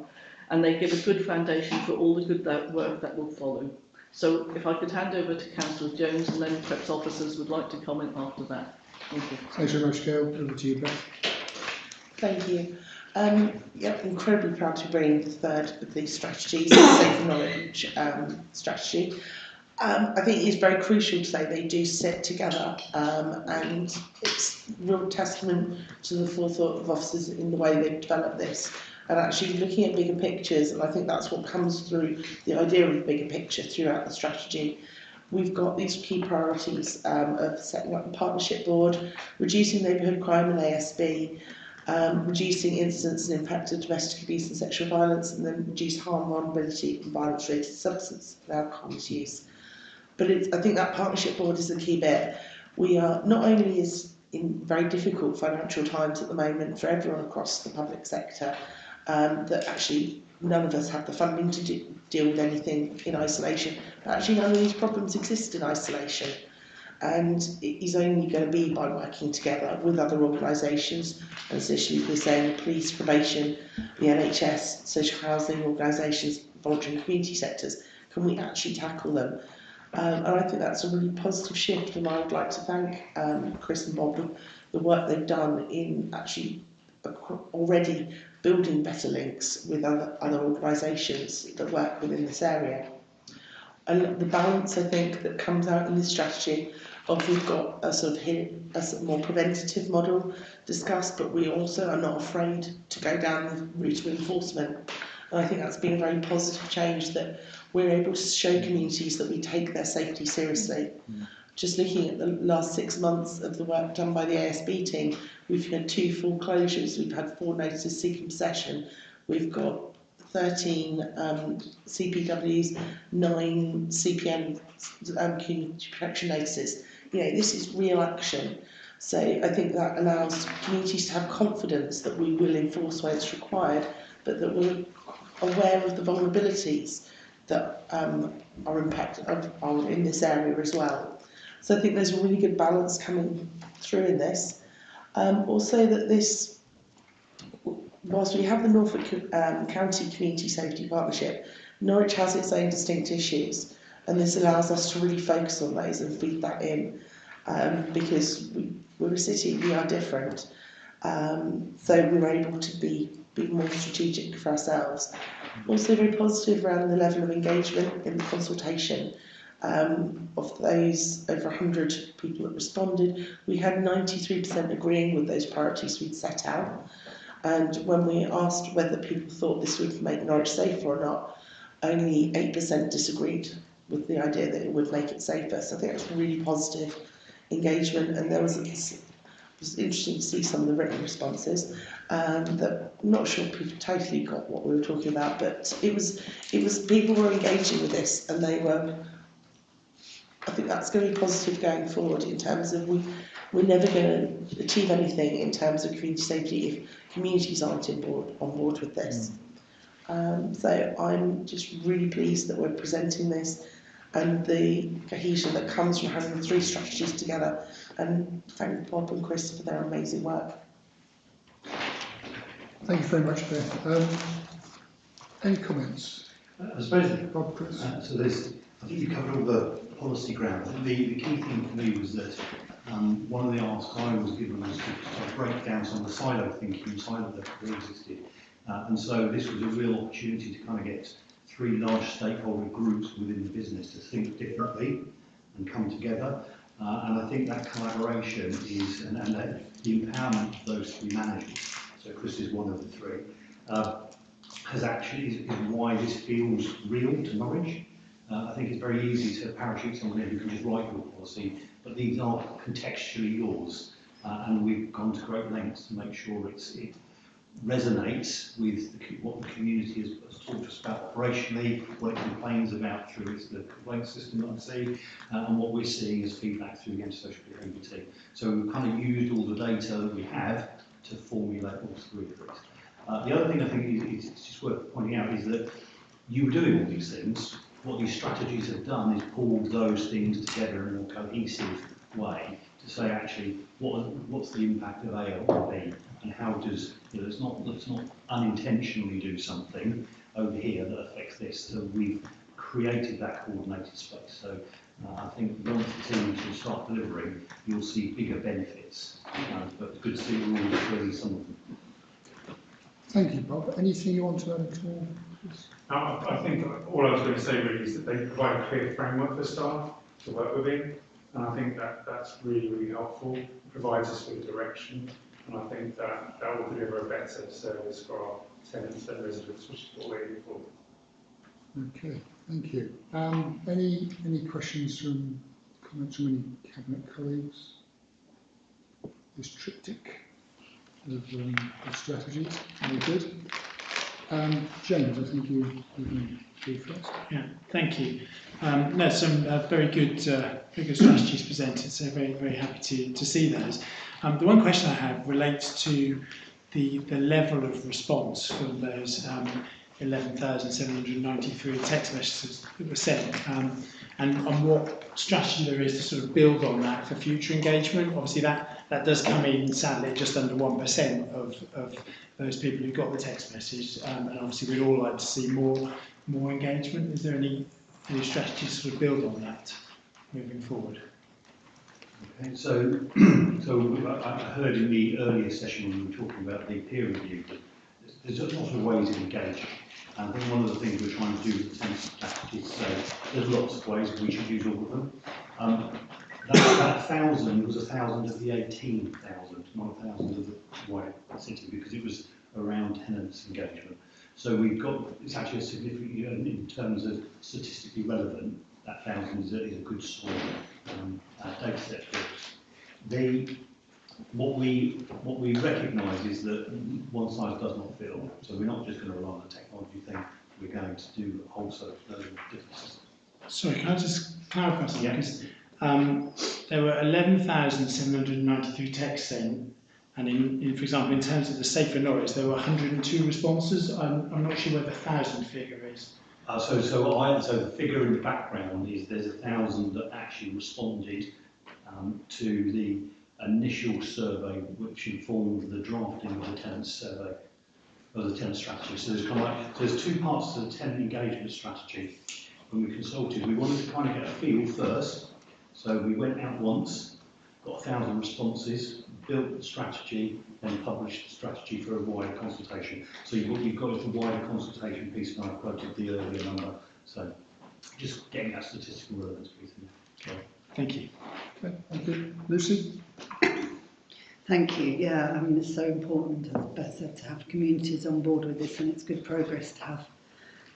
and they give a good foundation for all the good work that will follow. So if I could hand over to Councillor Jones, and then perhaps officers would like to comment after that. Thank you. Thanks very much, Gail. Over to you, Beth. Thank you. Incredibly proud to bring the third of these strategies, the Safer Norwich strategy. I think it's very crucial to say they do sit together, and it's a real testament to the forethought of officers in the way they've developed this, and actually looking at bigger pictures, and I think that's what comes through the idea of bigger picture throughout the strategy. We've got these key priorities of setting up a partnership board, reducing neighbourhood crime and ASB, reducing incidents and impact of domestic abuse and sexual violence, and then reduce harm, vulnerability and violence-related substance and alcohol misuse. But I think that partnership board is the key bit. We are not only is in very difficult financial times at the moment for everyone across the public sector, that actually none of us have the funding to deal with anything in isolation, but actually none of these problems exist in isolation. And it is only going to be by working together with other organisations, and especially we're saying police, probation, the NHS, social housing organisations, voluntary and community sectors, can we actually tackle them. And I think that's a really positive shift, and I would like to thank Chris and Bob for the work they've done in actually already building better links with other organisations that work within this area. And the balance, I think, that comes out in this strategy of we've got a sort of more preventative model discussed, but we also are not afraid to go down the route of enforcement. And I think that's been a very positive change, that we're able to show communities that we take their safety seriously. Just looking at the last 6 months of the work done by the ASB team, we've had 2 full closures, we've had 4 notices seeking possession, we've got 13 CPWs, 9 CPN community protection notices. You know, this is real action. So I think that allows communities to have confidence that we will enforce where it's required, but that we're aware of the vulnerabilities that are in this area as well. So I think there's a really good balance coming through in this. Also that this, whilst we have the Norfolk County Community Safety Partnership, Norwich has its own distinct issues, and this allows us to really focus on those and feed that in, because we're a city, we are different, so we're able to be more strategic for ourselves. Also very positive around the level of engagement in the consultation. Of those over 100 people that responded, we had 93% agreeing with those priorities we'd set out. And when we asked whether people thought this would make Norwich safer or not, only 8% disagreed with the idea that it would make it safer. So I think that's really positive engagement, and it was interesting to see some of the written responses. That I'm not sure people totally got what we were talking about, but it was people were engaging with this, and they were. I think that's going to be positive going forward in terms of we're never going to achieve anything in terms of community safety if communities aren't on board with this. So I'm just really pleased that we're presenting this and the cohesion that comes from having the 3 strategies together, and thank Bob and Chris for their amazing work. Thank you very much, Beth. Any comments? I suppose, Bob, Chris? so there's, I think you covered all the policy ground. I think the key thing for me was that one of the asks I was given was to break down some of the silo thinking inside that existed. And so this was a real opportunity to kind of get 3 large stakeholder groups within the business to think differently and come together. And I think that collaboration is, and the empowerment of those 3 managers, so Chris is one of the 3, has actually is why this feels real to Norwich. I think it's very easy to parachute someone in who can just write your policy, but these are contextually yours, and we've gone to great lengths to make sure it resonates with what the community has talked to us about operationally, what it complains about through the complaint system that I see, and what we're seeing as feedback through the antisocial behaviour team. So we've kind of used all the data that we have to formulate all 3 of these. The other thing I think is just worth pointing out is that you were doing all these things. What these strategies have done is pulled those things together in a more cohesive way to say actually what's the impact of A or B, and how does, let's not unintentionally do something over here that affects this. So we've created that coordinated space. So I think once the team can start delivering, you'll see bigger benefits. But good to see we're all doing some of them. Thank you, Bob. Anything you want to add at all? I think all I was going to say really is that they provide a clear framework for staff to work within, and I think that's really, really helpful. It provides us with direction, and I think that will deliver a better service for our tenants and residents, which is what we're here for. Okay, thank you. Any questions comments from any Cabinet colleagues? This triptych of strategies, very good. James, I think you can do first. Yeah, thank you. No, some very good strategies presented, so very, very happy to see those. The one question I have relates to the level of response from those 11,793 text messages that were sent, and on what strategy there is to sort of build on that for future engagement. Obviously that does come in, sadly, just under 1% of those people who got the text message, and obviously we'd all like to see more engagement. Is there any strategy to sort of build on that moving forward? Okay, so I heard in the earlier session when we were talking about the peer review, there's lots of ways of engaging. And I think one of the things we're trying to do with the sense strategy is say there's lots of ways, we should use all of them. That 1,000 was 1,000 of the 18,000, not 1,000 of the wider city, because it was around tenants' engagement. So we've got, it's actually a significant, in terms of statistically relevant, that 1,000 is a good sort of data set for us. What we recognise is that one size does not fit all. So we're not just going to rely on the technology thing. We're going to do a whole set of different systems. Sorry, can I just clarify something? Yeah. Because there were 11,793 texts sent, and for example, in terms of the Safer Norwich, there were 102 responses. I'm not sure where the 1,000 figure is. So the figure in the background is there's 1,000 that actually responded to the initial survey which informed the drafting of the tenant survey, of the tenant strategy. So there's kind of like, there's two parts to the tenant engagement strategy. When we consulted, we wanted to kind of get a feel first. So we went out once, got 1,000 responses, built the strategy, then published the strategy for a wider consultation. So you've got the wider consultation piece, and I quoted the earlier number. So just getting that statistical relevance piece in there. Okay. Thank you. Okay, thank you. Lucy? Thank you. Yeah, I mean, it's so important, as Beth said, to have communities on board with this, and it's good progress to have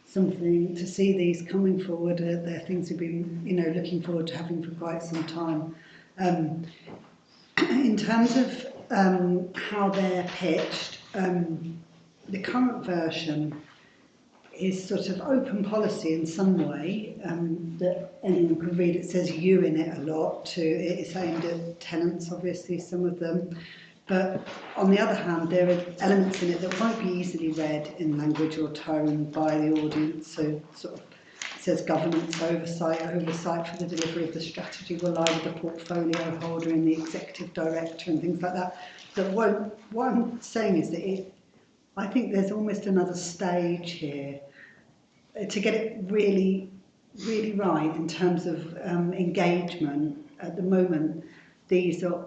something, to see these coming forward. They're things we've been, looking forward to having for quite some time. In terms of how they're pitched, the current version is sort of open policy in some way, that anyone can read. It says you in it a lot. It's aimed at tenants, obviously, some of them. But on the other hand, there are elements in it that won't be easily read in language or tone by the audience. So sort of it says governance oversight for the delivery of the strategy will lie with the portfolio holder and the executive director and things like that. That won't, what I'm saying is that I think there's almost another stage here to get it really, really right in terms of engagement. At the moment, these are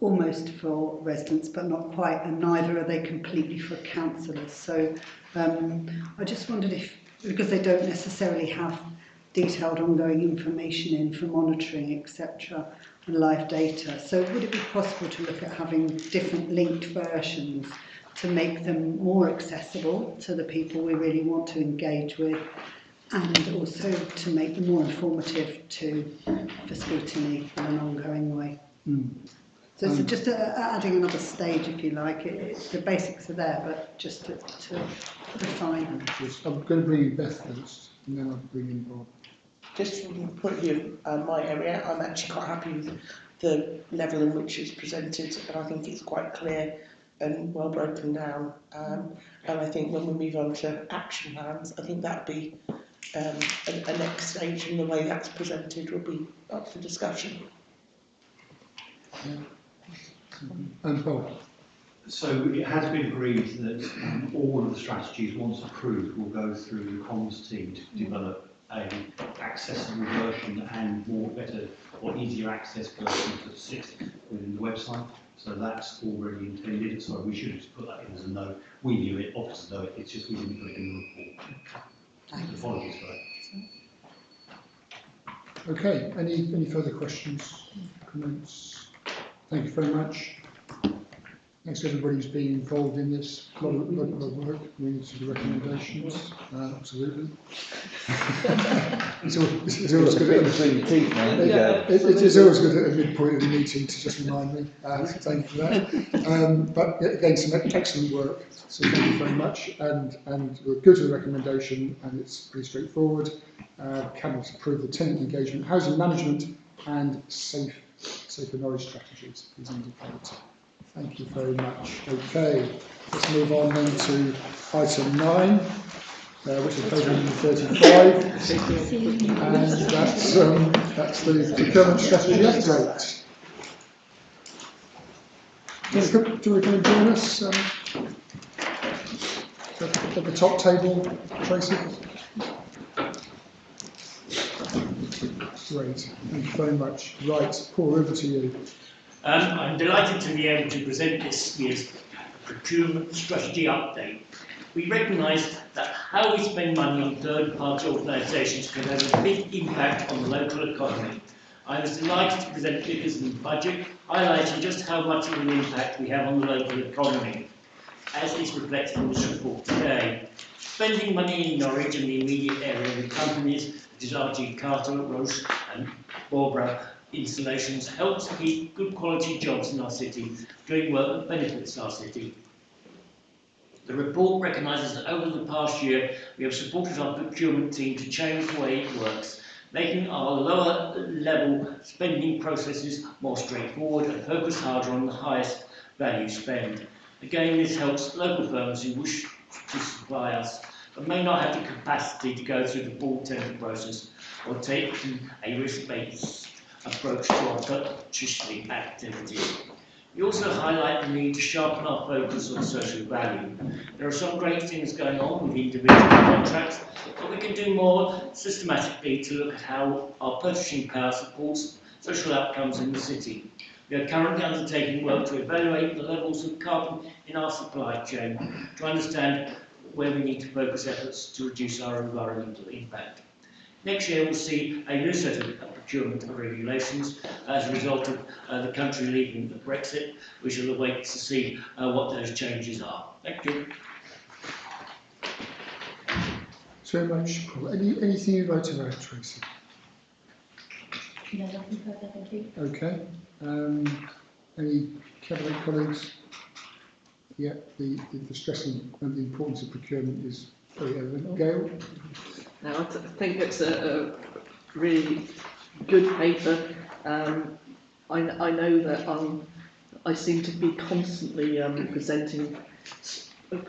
almost for residents, but not quite, and neither are they completely for councillors. So I just wondered if, because they don't necessarily have detailed ongoing information in for monitoring, etc., and live data. So would it be possible to look at having different linked versions to make them more accessible to the people we really want to engage with, and also to make them more informative for scrutiny in an ongoing way? So it's just adding another stage, if you like. The basics are there, but just to refine them. I'm going to bring in Beth first, and then I'll bring in Bob. Just from the point of view of my area, I'm actually quite happy with the level in which it's presented, and I think it's quite clear and well broken down. And I think when we move on to action plans, I think that would be a next stage, and the way that's presented will be up for discussion. Yeah. And Bob? So it has been agreed that all of the strategies, once approved, will go through the comms team to develop a accessible version and better or easier access version that sits within the website. So that's already intended. So we should just put that in as a note. We knew it, officers know it. It's just we didn't put it in the report. Apologies for that. Okay. Any further questions, comments? Thank you very much. Thanks to everybody who's been involved in this. A lot of work. We need to do recommendations. Absolutely. It's always good at it's always good at a midpoint of the meeting to just remind me. So thank you for that. But again, some excellent work. So thank you very much. And we're good with the recommendation, and it's pretty straightforward. Cabinet approve the tenant engagement, housing management, and safer Norwich strategies is indicated. Thank you very much. Okay, let's move on then to item 9, which is page 135, and that's the procurement strategy update. Do we come and join us at the top table, Tracy? Great, thank you very much. Right, Paul, over to you. I'm delighted to be able to present this year's procurement strategy update. We recognise that how we spend money on third-party organisations can have a big impact on the local economy. I was delighted to present figures in the budget, highlighting just how much of an impact we have on the local economy, as is reflected in this report today. Spending money in Norwich and the immediate area of the companies, which is RG Carter, Roche and Barbara installations, helps keep good quality jobs in our city, doing work that benefits our city. The report recognises that over the past year we have supported our procurement team to change the way it works, making our lower level spending processes more straightforward and focus harder on the highest value spend. Again, this helps local firms who wish to supply us but may not have the capacity to go through the full tender process or take a risk-based approach to our purchasing activities. We also highlight the need to sharpen our focus on social value. There are some great things going on with individual contracts, but we can do more systematically to look at how our purchasing power supports social outcomes in the city. We are currently undertaking work to evaluate the levels of carbon in our supply chain to understand where we need to focus efforts to reduce our environmental impact. Next year we'll see a new set of procurement regulations as a result of the country leaving the Brexit. We shall await to see what those changes are. Thank you. Thanks very much, Paul. Anything you'd like to add, Tracy? No, nothing further, thank you. Okay. Any cabinet colleagues? Yeah, the stressing and the importance of procurement is very evident. Gail? Now, I think it's a really good paper. I know that I seem to be constantly presenting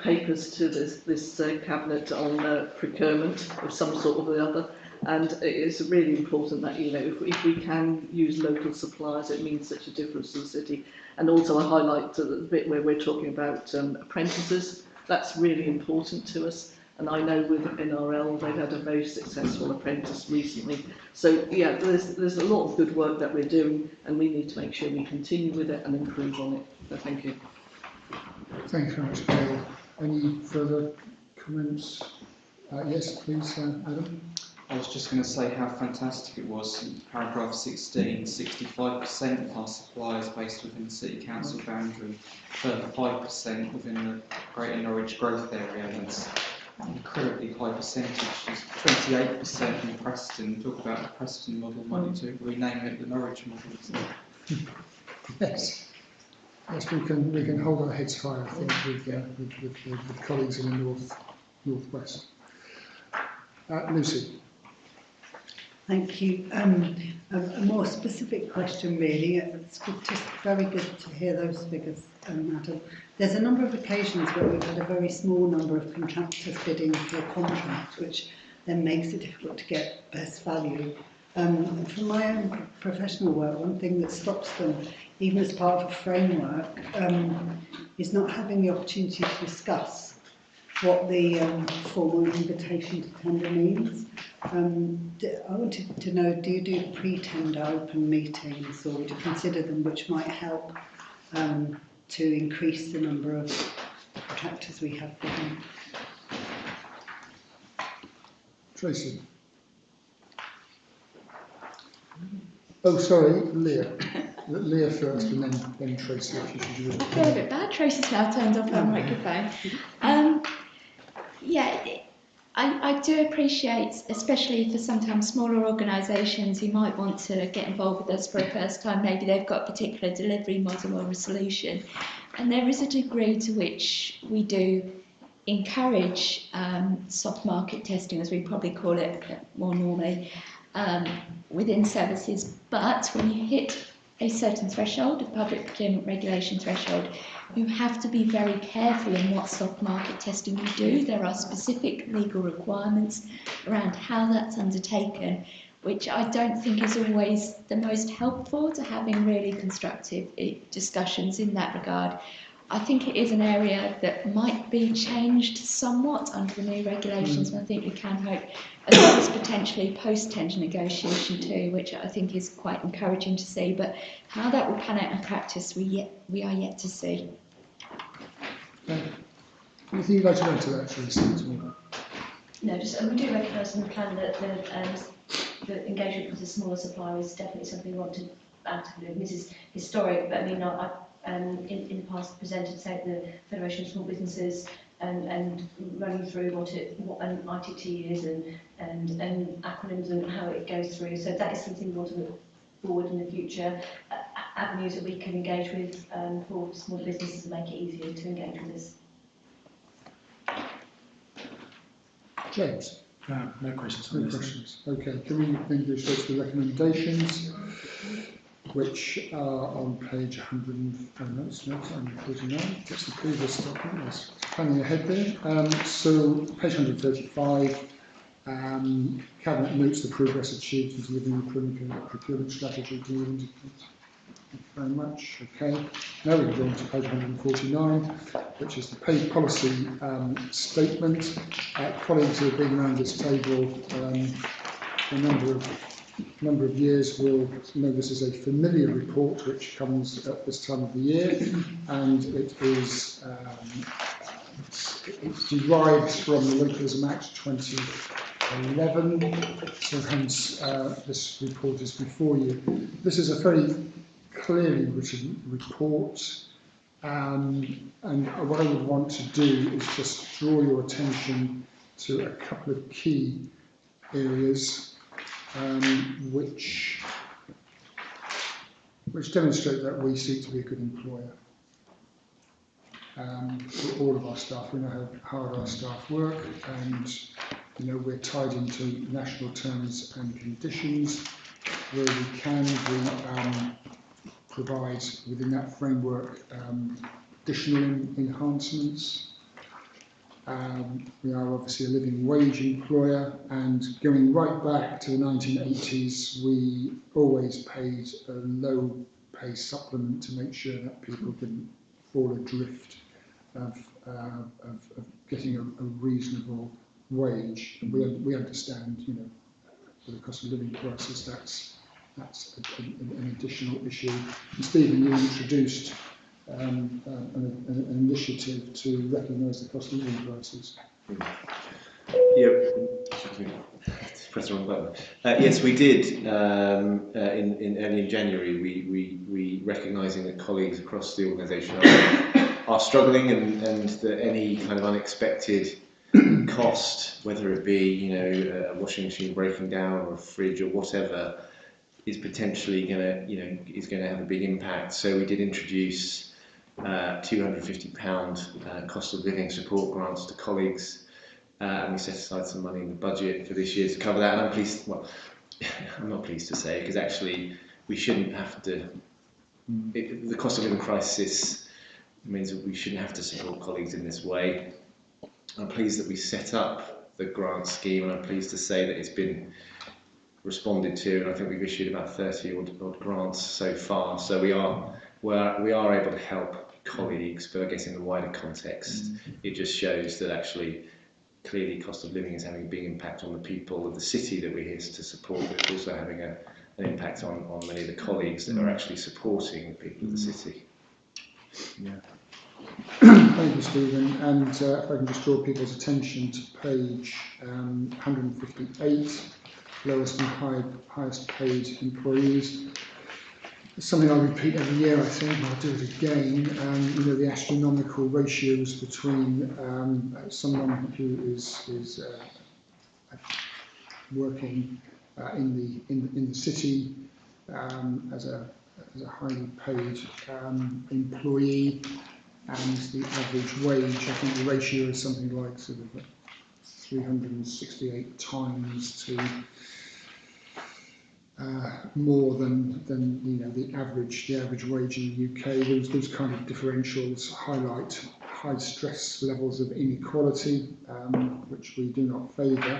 papers to this cabinet on procurement of some sort or the other, and it is really important that, you know, if we can use local suppliers, it means such a difference to the city. And also I highlight the bit where we're talking about apprentices. That's really important to us. And I know with NRL they've had a very successful apprentice recently. So yeah, there's a lot of good work that we're doing, and we need to make sure we continue with it and improve on it. So thank you. Thanks very much, Gail. Any further comments? Yes, please, Adam. I was just going to say how fantastic it was in paragraph 16, 65% of our supply is based within the City Council boundary, further 5% within the Greater Norwich growth area. That's an incredibly high percentage. There's 28% in Preston. Talk about the Preston model, might need to rename it the Norwich model. Yes. Yes, we can hold our heads high, I think, with colleagues in the northwest. Lucy. Thank you. A more specific question, really. It's very good to hear those figures, Adam. There's a number of occasions where we've had a very small number of contractors bidding for a contract, which then makes it difficult to get best value. From my own professional work, one thing that stops them, even as part of a framework, is not having the opportunity to discuss what the formal invitation to tender means. I wanted to know, do you do pre-tender open meetings, or would you consider them, which might help to increase the number of contractors we have bidding? Tracy. Oh, sorry, Leah. Leah first, and then Tracy. If you should do it. I feel a bit bad. Tracy's now turned off her microphone. Yeah, I do appreciate, especially for sometimes smaller organisations who might want to get involved with us for the first time, maybe they've got a particular delivery model or a solution. And there is a degree to which we do encourage soft market testing, as we probably call it more normally, within services. But when you hit a certain threshold, a public procurement regulation threshold, you have to be very careful in what soft market testing you do. There are specific legal requirements around how that's undertaken, which I don't think is always the most helpful to having really constructive discussions in that regard. I think it is an area that might be changed somewhat under the new regulations, and I think we can hope, as well as potentially post-tender negotiation too, which I think is quite encouraging to see. But how that will pan out in practice, we are yet to see. Anything you'd like to add to that, Tracy? No, just we do recognise in the plan that the engagement with the smaller supplier is definitely something we want to actively. This is historic, but I mean, in the past presented, say, the Federation of Small Businesses and running through what an ITT is and acronyms and how it goes through. So that is something we want to look forward in the future, avenues that we can engage with for small businesses and make it easier to engage with us. James? No questions. No questions. Okay, can we then go straight to the recommendations, which are on page 149. That's the previous document. That's planning ahead there. So page 135, Cabinet notes the progress achieved in delivering the procurement strategy. Thank you very much. Okay, now we're going to page 149, which is the pay policy statement. Colleagues who have been around this table a number of years will know this is a familiar report which comes at this time of the year, and it is it's derived from the Localism Act 2011, so hence this report is before you. This is a very clearly written report, and what I would want to do is just draw your attention to a couple of key areas which demonstrate that we seek to be a good employer for all of our staff. We know how hard our staff work, and we're tied into national terms and conditions. Where we can, we provide within that framework additional enhancements. We are obviously a living wage employer, and going right back to the 1980s, we always paid a low pay supplement to make sure that people didn't fall adrift of getting a reasonable wage. And we understand, with the cost of living crisis, that's an additional issue. And Stephen, you introduced an initiative to recognise the cost of living crisis. Press the wrong button. Yes, we did. In early in January, we recognising that colleagues across the organisation are struggling, and that any kind of unexpected cost, whether it be a washing machine breaking down or a fridge or whatever, is potentially going to have a big impact. So we did introduce £250 cost of living support grants to colleagues, and we set aside some money in the budget for this year to cover that. And I'm pleased. Well, I'm not pleased to say, because actually we shouldn't have to. The cost of living crisis means that we shouldn't have to support colleagues in this way. I'm pleased that we set up the grant scheme, and I'm pleased to say that it's been responded to, and I think we've issued about 30 odd grants so far. So we are able to help colleagues, but I guess in the wider context, it just shows that actually clearly cost of living is having a big impact on the people of the city that we're here to support, but it's also having an impact on many of the colleagues that are actually supporting the people of the city. Yeah. Thank you, Stephen. And if I can just draw people's attention to page 158, lowest and highest paid employees. It's something I repeat every year, I think, and I'll do it again. The astronomical ratios between someone who is working in the city as a highly paid employee, and the average wage. I think the ratio is something like sort of 368 times to more than the average wage in the UK. Those kind of differentials highlight high stress levels of inequality, which we do not favour.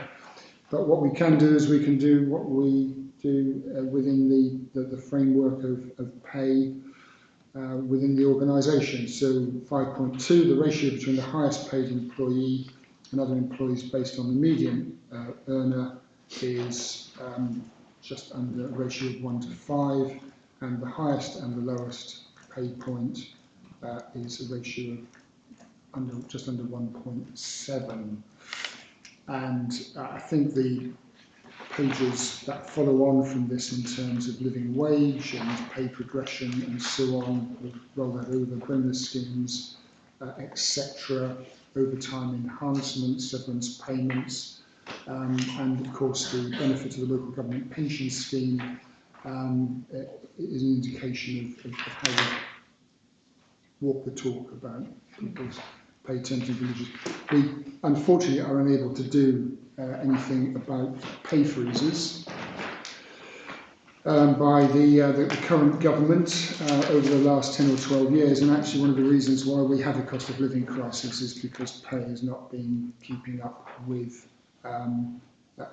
But what we can do is we can do what we do within the framework of pay within the organisation. So 5.2, the ratio between the highest paid employee and other employees based on the median earner is just under a ratio of 1 to 5, and the highest and the lowest pay point is a ratio of just under 1.7. And I think the pages that follow on from this in terms of living wage and pay progression and so on, we'll roll that over, bonus schemes, etc., overtime enhancements, severance payments, and of course the benefit of the local government pension scheme is an indication of how we walk the talk about people's pay terms and conditions. We unfortunately are unable to do anything about pay freezes by the current government over the last 10 or 12 years, and actually one of the reasons why we have a cost of living crisis is because pay has not been keeping up with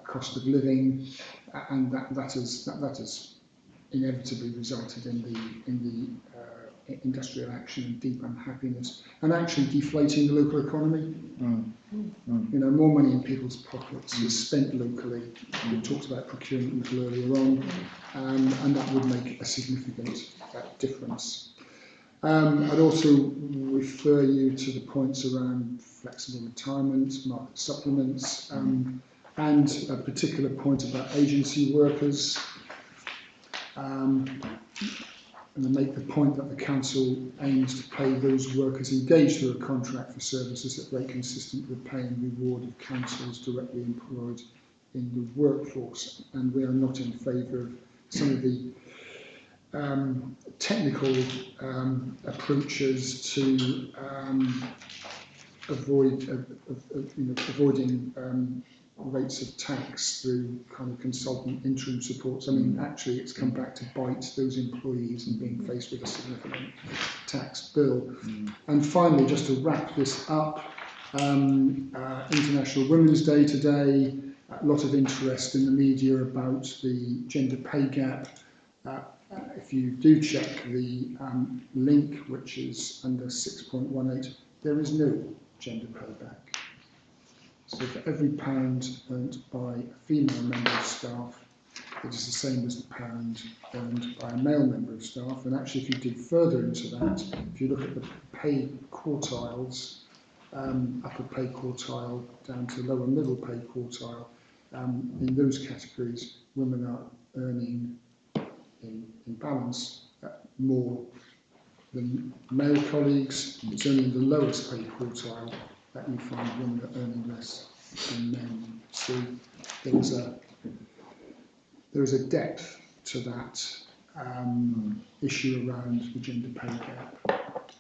cost of living, and that has inevitably resulted in the industrial action and deep unhappiness, and actually deflating the local economy. You know, more money in people's pockets is spent locally. We talked about procurement a little earlier on, and that would make a significant difference. I'd also refer you to the points around flexible retirement, market supplements, and a particular point about agency workers. And I make the point that the Council aims to pay those workers engaged through a contract for services at rate consistent with the pay and reward of councillors directly employed in the workforce. And we are not in favour of some of the technical approaches to avoiding rates of tax through kind of consultant interim supports. I mean, actually, it's come back to bite those employees and being faced with a significant tax bill. And finally, just to wrap this up, International Women's Day today, a lot of interest in the media about the gender pay gap. If you do check the link, which is under 6.18, there is no gender payback. So for every pound earned by a female member of staff, it is the same as the pound earned by a male member of staff. And actually, if you dig further into that, if you look at the pay quartiles, upper pay quartile down to lower middle pay quartile, in those categories, women are earning in balance more than male colleagues. It's only in the lowest pay quartile that you find women are earning less than men. So there is a depth to that issue around the gender pay gap,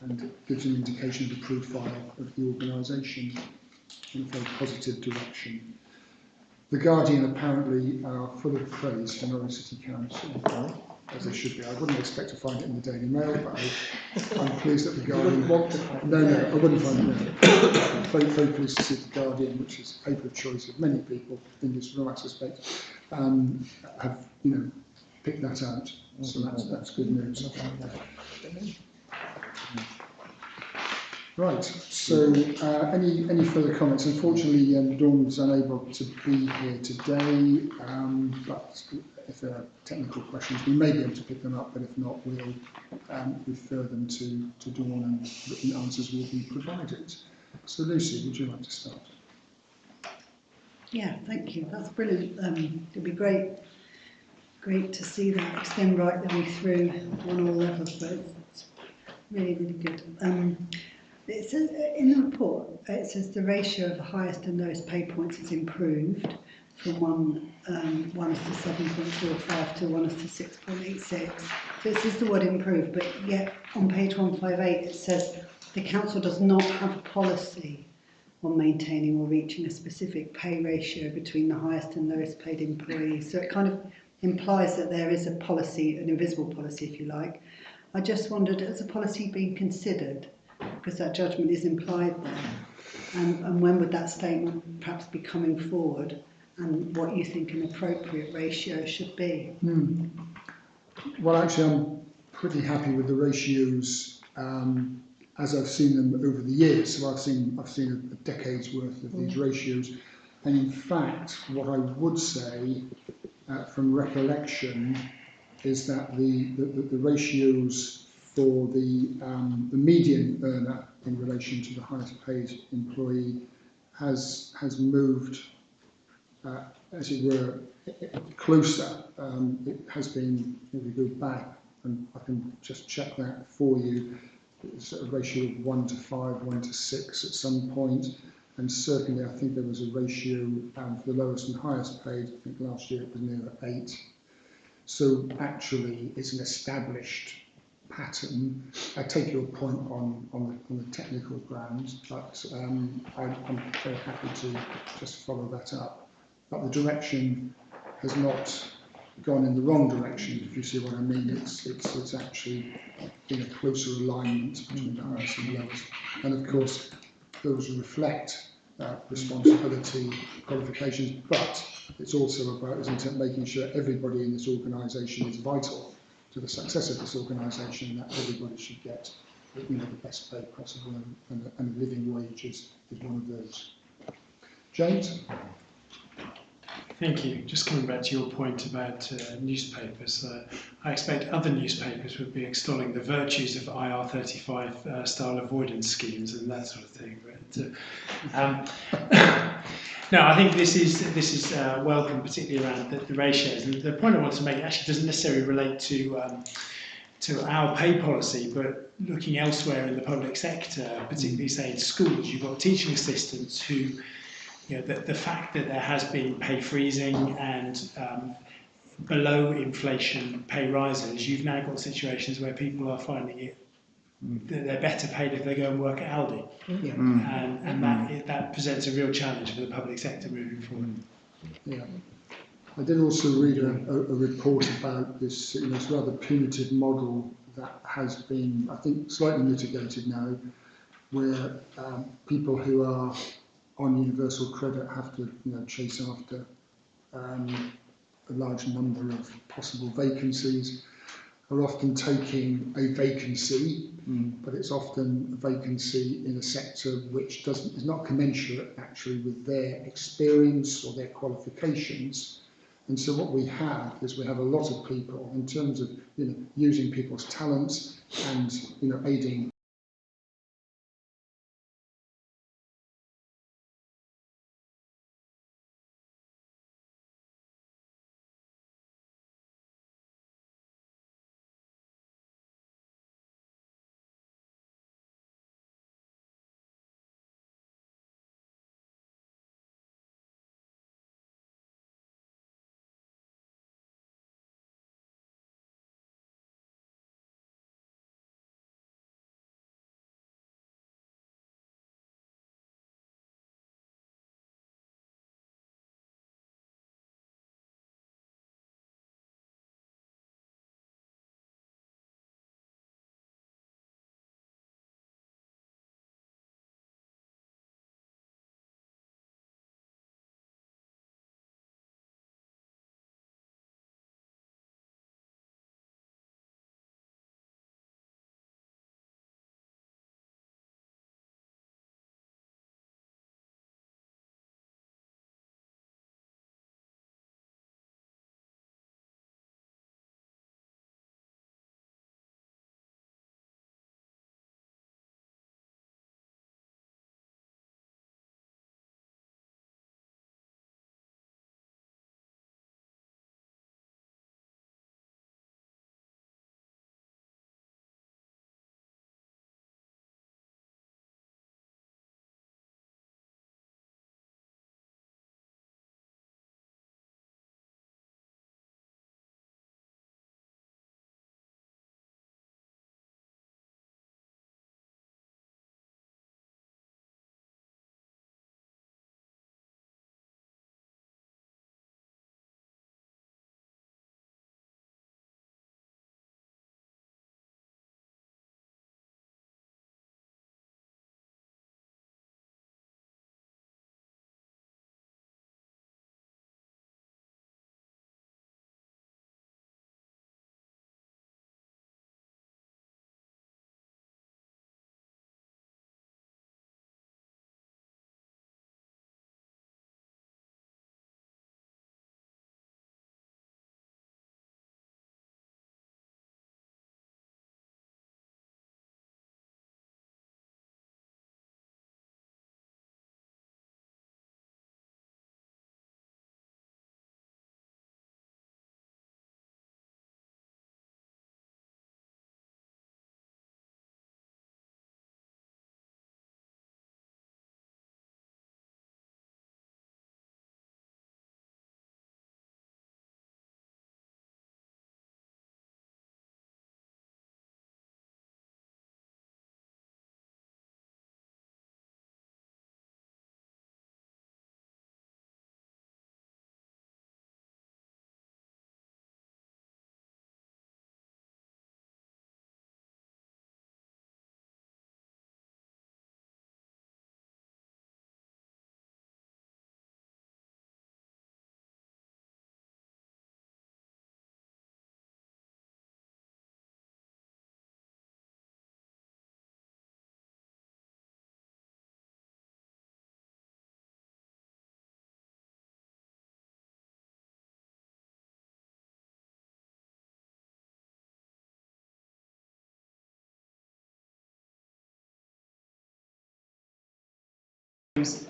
and it gives an indication of the profile of the organisation in a very positive direction. The Guardian apparently are full of praise for Norwich City Council, as they should be. I wouldn't expect to find it in the Daily Mail, but I'm pleased that the Guardian... No, I wouldn't find it there. I'm very pleased to see the Guardian, which is a paper of choice of many people in this room, I suspect, have, picked that out. So that's good news. Right, so any further comments? Unfortunately, Dawn was unable to be here today, but if there are technical questions, we may be able to pick them up, but if not, we'll refer them to Dawn and written answers will be provided. So Lucy, would you like to start? Yeah, thank you. That's brilliant. It'd be great to see that extend right the way through on all levels, but it's really, really good. It says in the report, it says the ratio of the highest and lowest pay points is improved from one is to 7.45 to 1 is to 6.86. So it says the word improve, but yet on page 158 it says the council does not have a policy on maintaining or reaching a specific pay ratio between the highest and lowest paid employees. So it kind of implies that there is a policy, an invisible policy if you like. I just wondered, has a policy been considered? Because that judgment is implied there. And when would that statement perhaps be coming forward, and what you think an appropriate ratio should be? Well, actually, I'm pretty happy with the ratios as I've seen them over the years. So I've seen a decade's worth of these ratios, and in fact, what I would say from recollection is that the ratios for the median earner in relation to the highest paid employee has moved, as it were, closer. It has been, if we go back, and I can just check that for you, it's a ratio of 1 to 5, 1 to 6 at some point, and certainly I think there was a ratio for the lowest and highest paid. I think last year it was near 8. So actually it's an established pattern. I take your point on the technical grounds, but I'm very happy to just follow that up. But the direction has not gone in the wrong direction, if you see what I mean. It's actually in a closer alignment between the highest and lowest. And of course, those reflect responsibility, qualifications, but it's also about, isn't it, making sure everybody in this organisation is vital to the success of this organisation, and that everybody should get, the best pay possible, and a living wage is one of those. James? Thank you. Just coming back to your point about newspapers, I expect other newspapers would be extolling the virtues of IR35 style avoidance schemes and that sort of thing. But no, I think this is welcome, particularly around the ratios. And the point I want to make actually doesn't necessarily relate to our pay policy, but looking elsewhere in the public sector, particularly say in schools, you've got teaching assistants who, the fact that there has been pay freezing and below inflation pay rises, you've now got situations where people are finding it that they're better paid if they go and work at Aldi. Yeah. And that presents a real challenge for the public sector moving forward. Yeah. I did also read a report about this, this rather punitive model that has been, I think, slightly mitigated now, where people who are on universal credit have to, chase after a large number of possible vacancies, are often taking a vacancy, but it's often a vacancy in a sector which is not commensurate actually with their experience or their qualifications. And so what we have is we have a lot of people in terms of using people's talents and aiding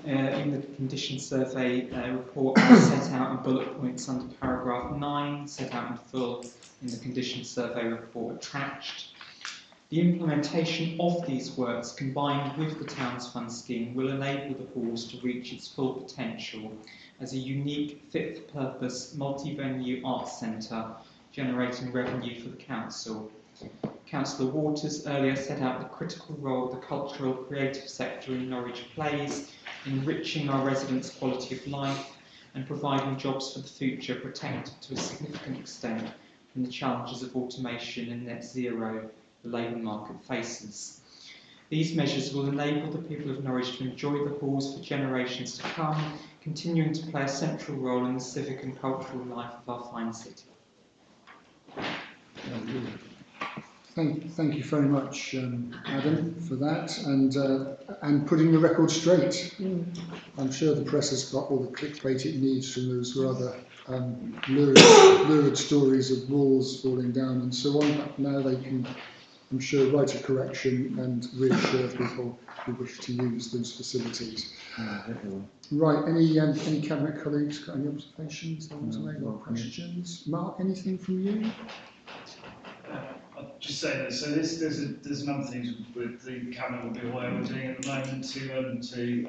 in the condition survey report are set out in bullet points under paragraph 9, set out in full in the condition survey report attached. The implementation of these works, combined with the Towns Fund scheme, will enable the halls to reach its full potential as a unique, fit-for-purpose, multi-venue arts centre, generating revenue for the council. Councillor Waters earlier set out the critical role the cultural creative sector in Norwich plays, enriching our residents' quality of life and providing jobs for the future, protected to a significant extent from the challenges of automation and net zero the labour market faces. These measures will enable the people of Norwich to enjoy the halls for generations to come, continuing to play a central role in the civic and cultural life of our fine city. Thank you very much, Adam, for that, and putting the record straight. I'm sure the press has got all the clickbait it needs from those rather lurid stories of walls falling down and so on, but now they can, I'm sure, write a correction and reassure people who wish to use those facilities. Right, any Cabinet colleagues got any observations they want to make or questions? Mark, anything from you? I'll just say that, so there's a number of things with the Cabinet will be aware we're doing at the moment we're doing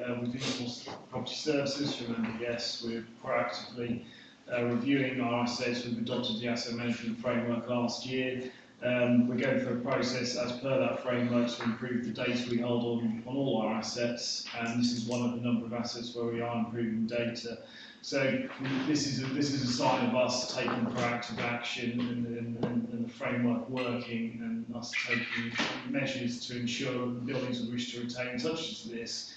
more property services from MPS. We're proactively reviewing our assets. We've adopted the asset management framework last year. We're going through a process as per that framework to improve the data we hold on all our assets, and this is one of the number of assets where we are improving data. So this is a sign of us taking proactive action and the framework working, and us taking measures to ensure that the buildings we wish to retain, such as this,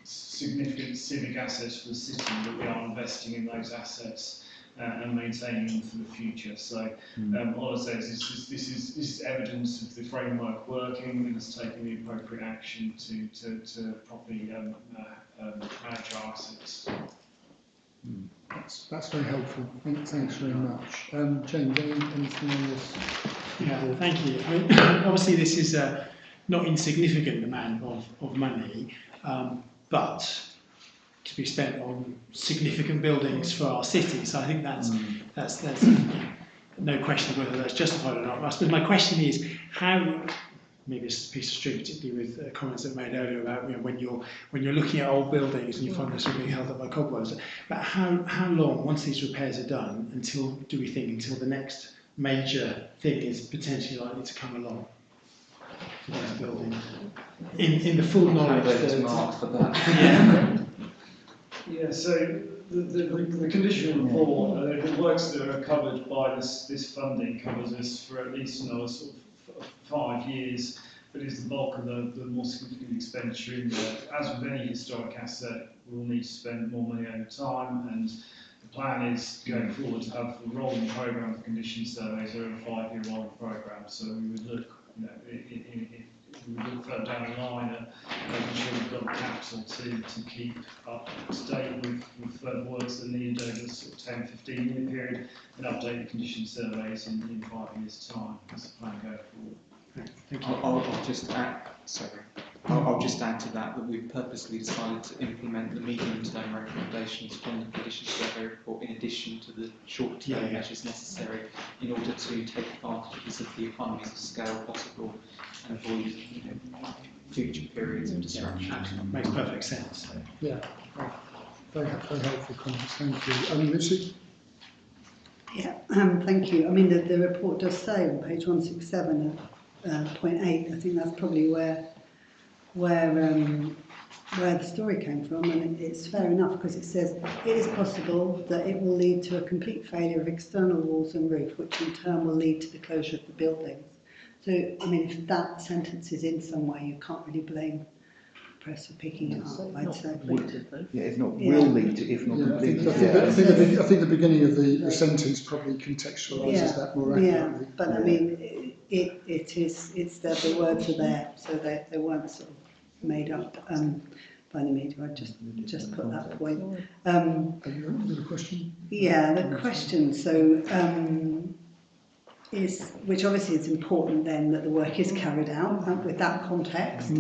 significant civic assets for the city, that we are investing in those assets and maintaining them for the future. So all I say is this is evidence of the framework working and us taking the appropriate action to properly manage our assets. That's very helpful. Thanks very much. James, anything on this? Yeah, thank you. I mean, obviously, this is a not insignificant amount of money, but to be spent on significant buildings for our city. So I think that's no question whether that's justified or not. I suppose my question is how. Maybe it's a piece of string, particularly with comments that were made earlier about when you're looking at old buildings and you find they're being held up by cobwebs. But how long, once these repairs are done, until the next major thing is potentially likely to come along for these buildings? In the full knowledge that Mark for that. Yeah. Yeah. So the condition report, the works that are covered by this funding covers us for at least another sort of 5 years, but is the bulk of the more significant expenditure in there. As with any historic asset, we'll need to spend more money over time, and the plan is going forward to have a rolling programme of condition surveys over a 5-year rolling programme. So we would look, we would look further down the line at making sure we've got the capital to keep up to date with further works that are needed over a sort of 10-15 year period, and update the condition surveys in 5 years' time. That's the plan going forward. Thank you. I'll just add. Sorry. I'll just add to that we've purposely decided to implement the medium-term recommendations from the condition survey report in addition to the short-term measures necessary in order to take advantages of the economies of scale possible and avoid future periods of disruption. Makes perfect sense. Yeah, very helpful comments. Thank you. Lucy? Yeah, thank you. I mean, the report does say on page 167, point 8, I think that's probably where the story came from, and it's fair enough, because it says it is possible that it will lead to a complete failure of external walls and roof, which in turn will lead to the closure of the buildings. So, I mean, if that sentence is in some way, you can't really blame the press for picking it up, I'd say. Yeah, if not, will lead to, if not completely. I think the beginning of the sentence probably contextualises that more accurately. Yeah, but I mean, it's the words are there, so they weren't sort of made up by the media. I just put that point. Have you got a question? Yeah, the question. So which obviously is important then that the work is carried out with that context.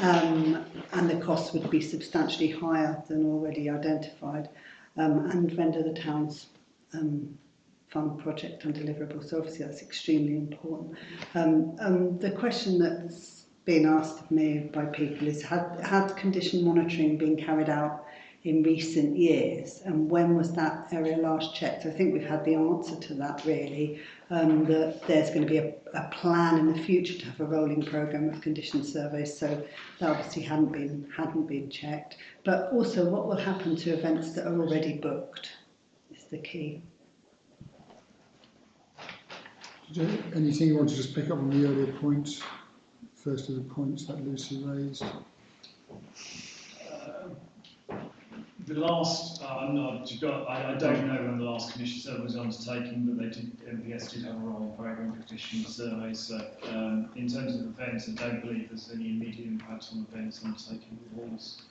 and the costs would be substantially higher than already identified, and render the town's fund project undeliverable. So obviously that's extremely important. The question that's been asked of me by people is, had condition monitoring been carried out in recent years, and when was that area last checked? I think we've had the answer to that really, that there's going to be a plan in the future to have a rolling programme of condition surveys, so that obviously hadn't been checked. But also, what will happen to events that are already booked is the key. Anything you want to just pick up on the earlier point, first of the points that Lucy raised? The last, I don't know when the last condition survey was undertaken, but MPS did have a rolling programme of condition surveys. So in terms of events, I don't believe there's any immediate impact on events undertaken with walls.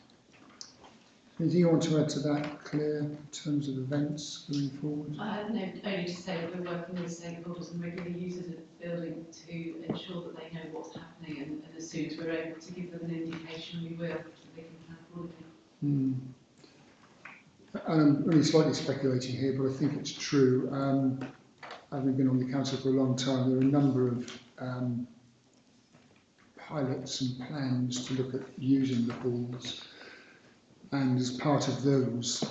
Anything you want to add to that, Claire, in terms of events going forward? I have no, only to say that we're working with stakeholders and regular users of the building to ensure that they know what's happening, and as soon as we're able to give them an indication, we will, so they can plan accordingly. And I'm really slightly speculating here, but I think it's true. Having been on the council for a long time, there are a number of pilots and plans to look at using the halls, and as part of those,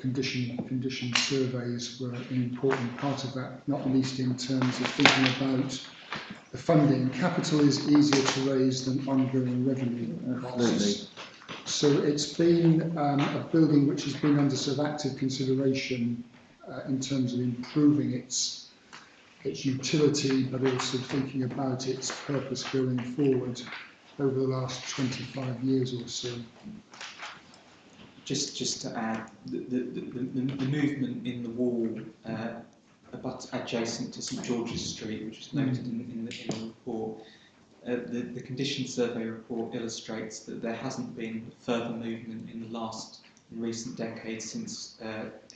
condition surveys were an important part of that, not least in terms of thinking about the funding. Capital is easier to raise than ongoing revenue costs. So it's been a building which has been under sort of active consideration in terms of improving its utility, but also thinking about its purpose going forward over the last 25 years or so. Just to add, the movement in the wall adjacent to St George's Street, which is noted in the report, the condition survey report illustrates that there hasn't been further movement in recent decades since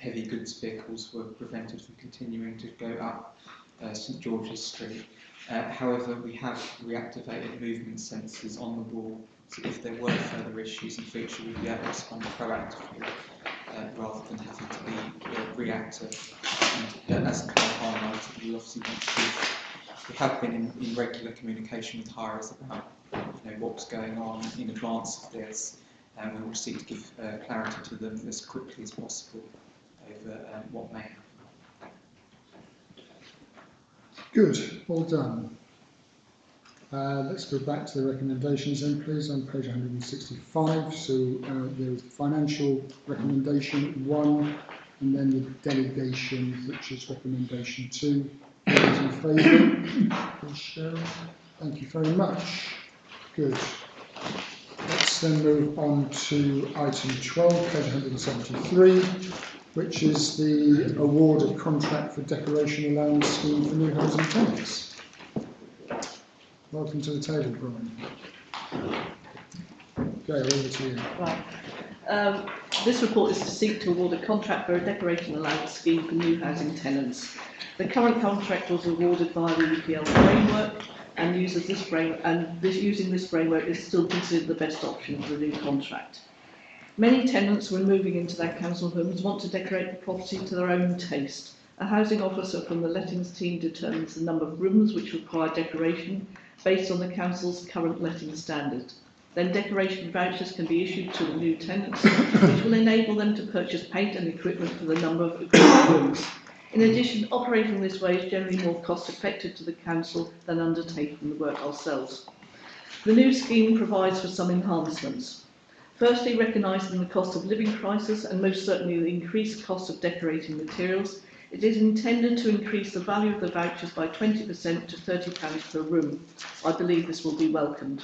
heavy goods vehicles were prevented from continuing to go up St George's Street. However, we have reactivated movement sensors on the wall, so if there were further issues in future, we'd be able to respond proactively rather than having to be reactive. And as Claire highlighted, we obviously want to. We have been in regular communication with hirers about what's going on in advance of this, and we will seek to give clarity to them as quickly as possible over what may happen. Good, all done. Let's go back to the recommendations then, please, on page 165. So there is the financial recommendation 1, and then the delegation, which is recommendation 2. Those in favour, please show. Thank you very much. Good. Let's then move on to item 12, page 173, which is the award of contract for decoration allowance scheme for new housing tenants. Welcome to the table, Brian. Okay, over to you. Right. This report is to seek to award a contract for a decoration allowance scheme for new housing tenants. The current contract was awarded via the EPL framework, and using this framework is still considered the best option for the new contract. Many tenants, when moving into their council homes, want to decorate the property to their own taste. A housing officer from the lettings team determines the number of rooms which require decoration based on the council's current letting standard. Then decoration vouchers can be issued to the new tenants, which will enable them to purchase paint and equipment for the number of agreed rooms. In addition, operating this way is generally more cost effective to the council than undertaking the work ourselves. The new scheme provides for some enhancements. Firstly, recognising the cost of living crisis and most certainly the increased cost of decorating materials, it is intended to increase the value of the vouchers by 20% to £30 per room. I believe this will be welcomed.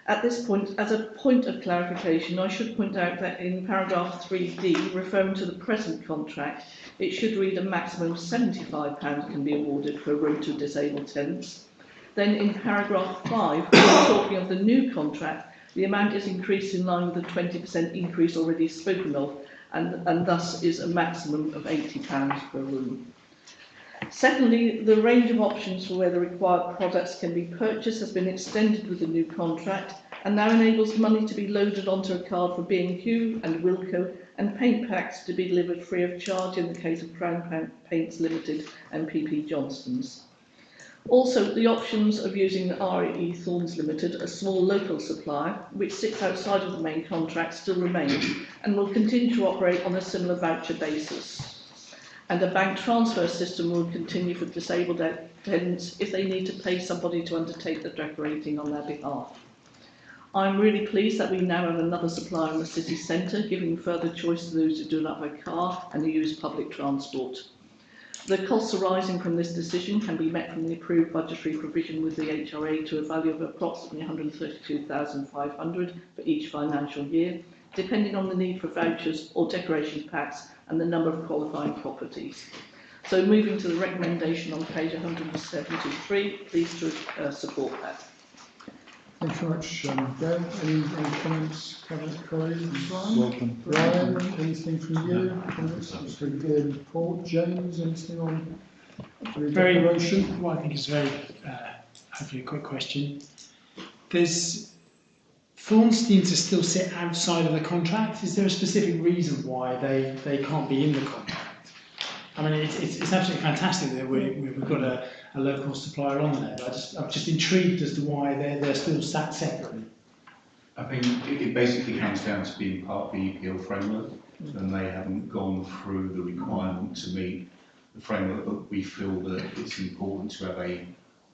At this point, as a point of clarification, I should point out that in paragraph 3D, referring to the present contract, it should read a maximum of £75 can be awarded for a room to disabled tenants. Then in paragraph 5, talking of the new contract, the amount is increased in line with the 20% increase already spoken of, and thus is a maximum of £80 per room. Secondly, the range of options for where the required products can be purchased has been extended with the new contract and now enables money to be loaded onto a card for B&Q and Wilko and paint packs to be delivered free of charge in the case of Crown Paints Limited and PP Johnston's. Also, the options of using RE Thorns Limited, a small local supplier, which sits outside of the main contract, still remain and will continue to operate on a similar voucher basis. And a bank transfer system will continue for disabled tenants if they need to pay somebody to undertake the decorating on their behalf. I'm really pleased that we now have another supplier in the city centre, giving further choice to those who do not have a car and who use public transport. The costs arising from this decision can be met from the approved budgetary provision with the HRA to a value of approximately £132,500 for each financial year, depending on the need for vouchers or decoration packs and the number of qualifying properties. So moving to the recommendation on page 173, please to support that. Thanks very much, Gail. Any comments, Cabinet colleagues? Welcome. Brian, anything from you? Comments? It's a good report. James, anything on the declaration? Well, I think it's very, hopefully a quick question. Thorns seem to still sit outside of the contract. Is there a specific reason why they can't be in the contract? I mean, it's absolutely fantastic that we've got a local supplier on there, but I'm just intrigued as to why they're still sat separately. I think it basically comes down to being part of the EPL framework, and they haven't gone through the requirement to meet the framework, but we feel that it's important to have a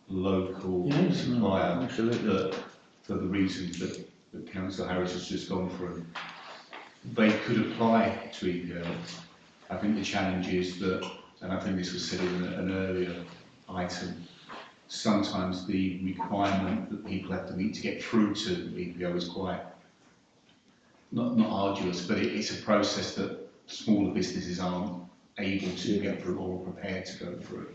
local supplier that, for the reasons that Councillor Harris has just gone through. They could apply to EPL. I think the challenge is that, and I think this was said in an earlier item, sometimes the requirement that people have to meet to get through to EPO is quite, not arduous, but it's a process that smaller businesses aren't able to get through or prepared to go through.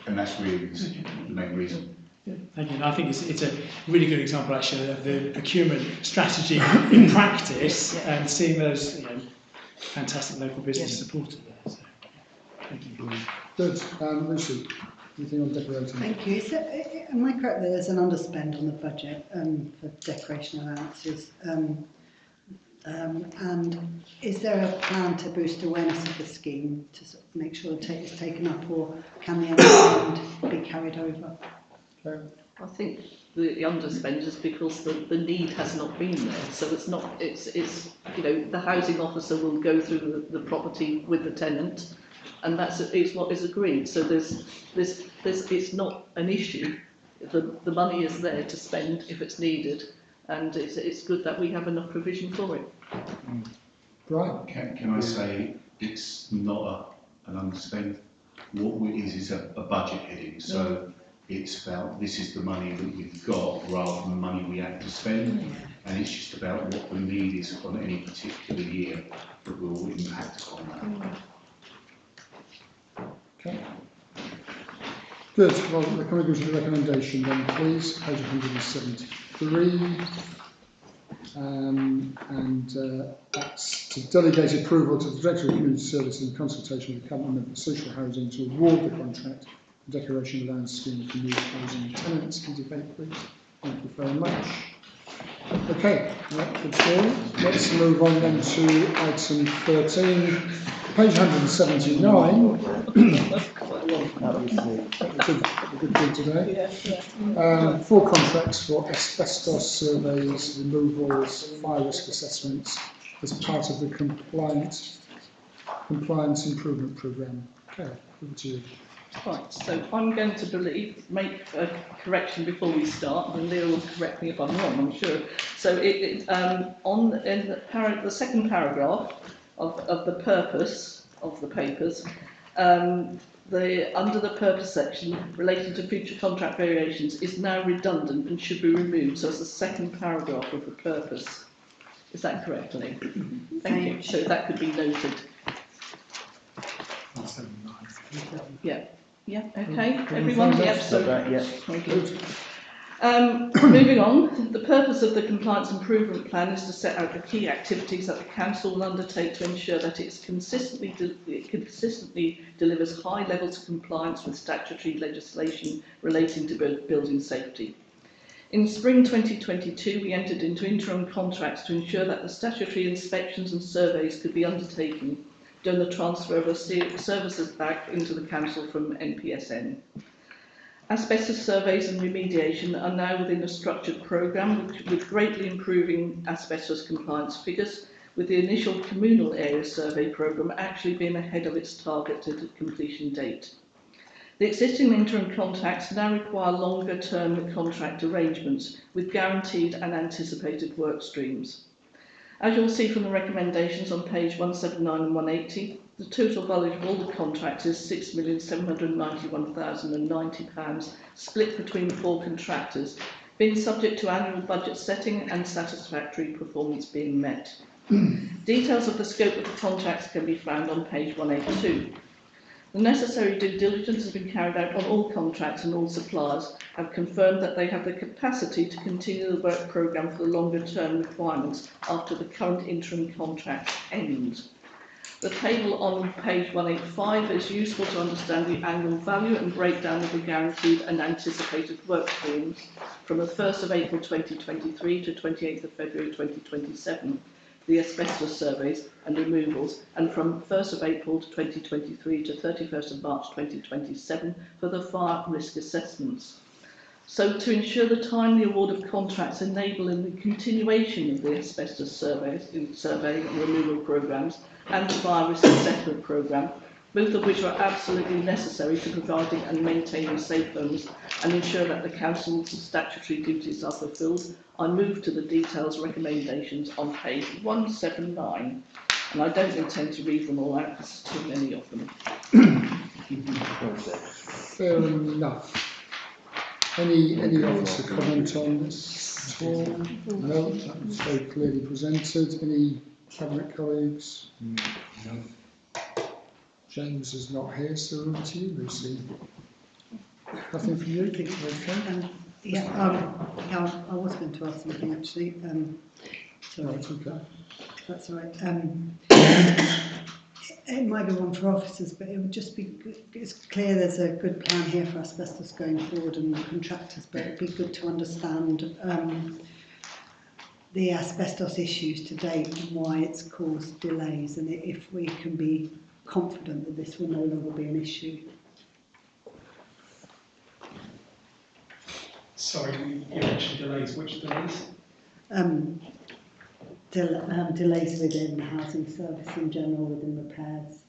And that's really the main reason. Thank you. I think it's a really good example actually of the procurement strategy in practice and seeing those fantastic local business supported there. So, thank you. Good. Lucy, anything on decorating? Thank you. So, am I correct that there's an underspend on the budget for decoration allowances? And is there a plan to boost awareness of the scheme to sort of make sure that it's taken up, or can the underspend be carried over? Okay. I think the underspend is because the need has not been there. So it's the housing officer will go through the property with the tenant, and that's what is agreed. So there's it's not an issue. The money is there to spend if it's needed, and it's good that we have enough provision for it. Right. Can I say it's not an underspend? What it is a budget heading. So. It's about, this is the money that we've got rather than the money we have to spend, and it's just about what the need is on any particular year that will impact on that. Okay. Good. Well, can we go to the recommendation then, please? Page 173. That's to delegate approval to the Director of Community Service in consultation with the Cabinet Member for Social Housing to award the contract decoration allowance scheme for new housing tenants. Can you debate, please? Thank you very much. Okay, good story. Let's move on then to item 13, page 179. A good thing today. 4 contracts for asbestos surveys, removals, fire risk assessments as part of the compliance improvement programme. Okay, over to you. Right, so I'm going to make a correction before we start, and Leo will correct me if I'm wrong, I'm sure. So in the second paragraph of the purpose of the papers, under the purpose section relating to future contract variations is now redundant and should be removed. So it's the second paragraph of the purpose. Is that correct, Lee? Thank you. So that could be noted. Yeah. Yeah, okay. Everyone? Yep, so very good. Moving on, the purpose of the Compliance Improvement Plan is to set out the key activities that the Council will undertake to ensure that it consistently delivers high levels of compliance with statutory legislation relating to building safety. In spring 2022, we entered into interim contracts to ensure that the statutory inspections and surveys could be undertaken during the transfer of services back into the Council from NPSN. Asbestos surveys and remediation are now within a structured programme with greatly improving asbestos compliance figures, with the initial communal area survey programme actually being ahead of its targeted completion date. The existing interim contracts now require longer term contract arrangements with guaranteed and anticipated work streams. As you'll see from the recommendations on page 179 and 180, the total value of all the contracts is £6,791,090, split between 4 contractors, being subject to annual budget setting and satisfactory performance being met. Details of the scope of the contracts can be found on page 182. The necessary due diligence has been carried out on all contracts, and all suppliers have confirmed that they have the capacity to continue the work programme for the longer term requirements after the current interim contract ends. The table on page 185 is useful to understand the annual value and breakdown of the guaranteed and anticipated work streams from the 1st of April 2023 to 28th of February 2027. The asbestos surveys and removals, and from 1st of April 2023 to 31st of March 2027 for the fire risk assessments. So to ensure the timely award of contracts enabling the continuation of the asbestos survey and removal programmes and the fire risk assessment programme, both of which are absolutely necessary to providing and maintaining safe homes and ensure that the Council's statutory duties are fulfilled, I move to the details recommendations on page 179. And I don't intend to read them all out because there's too many of them. Fair enough. Any officer comment on this at all? No, that was very clearly presented. Any cabinet colleagues? No. James is not here, so over to you, Lucy. Nothing from you? Okay. I was going to ask something actually. Sorry. Right, okay. That's all right. It might be one for officers, but it would just be good. It's clear there's a good plan here for asbestos going forward and contractors, but it'd be good to understand the asbestos issues to date and why it's caused delays, and if we can be confident that this will no longer be an issue. Sorry, you mentioned delays. Which delays? Delays within the housing service in general, within repairs.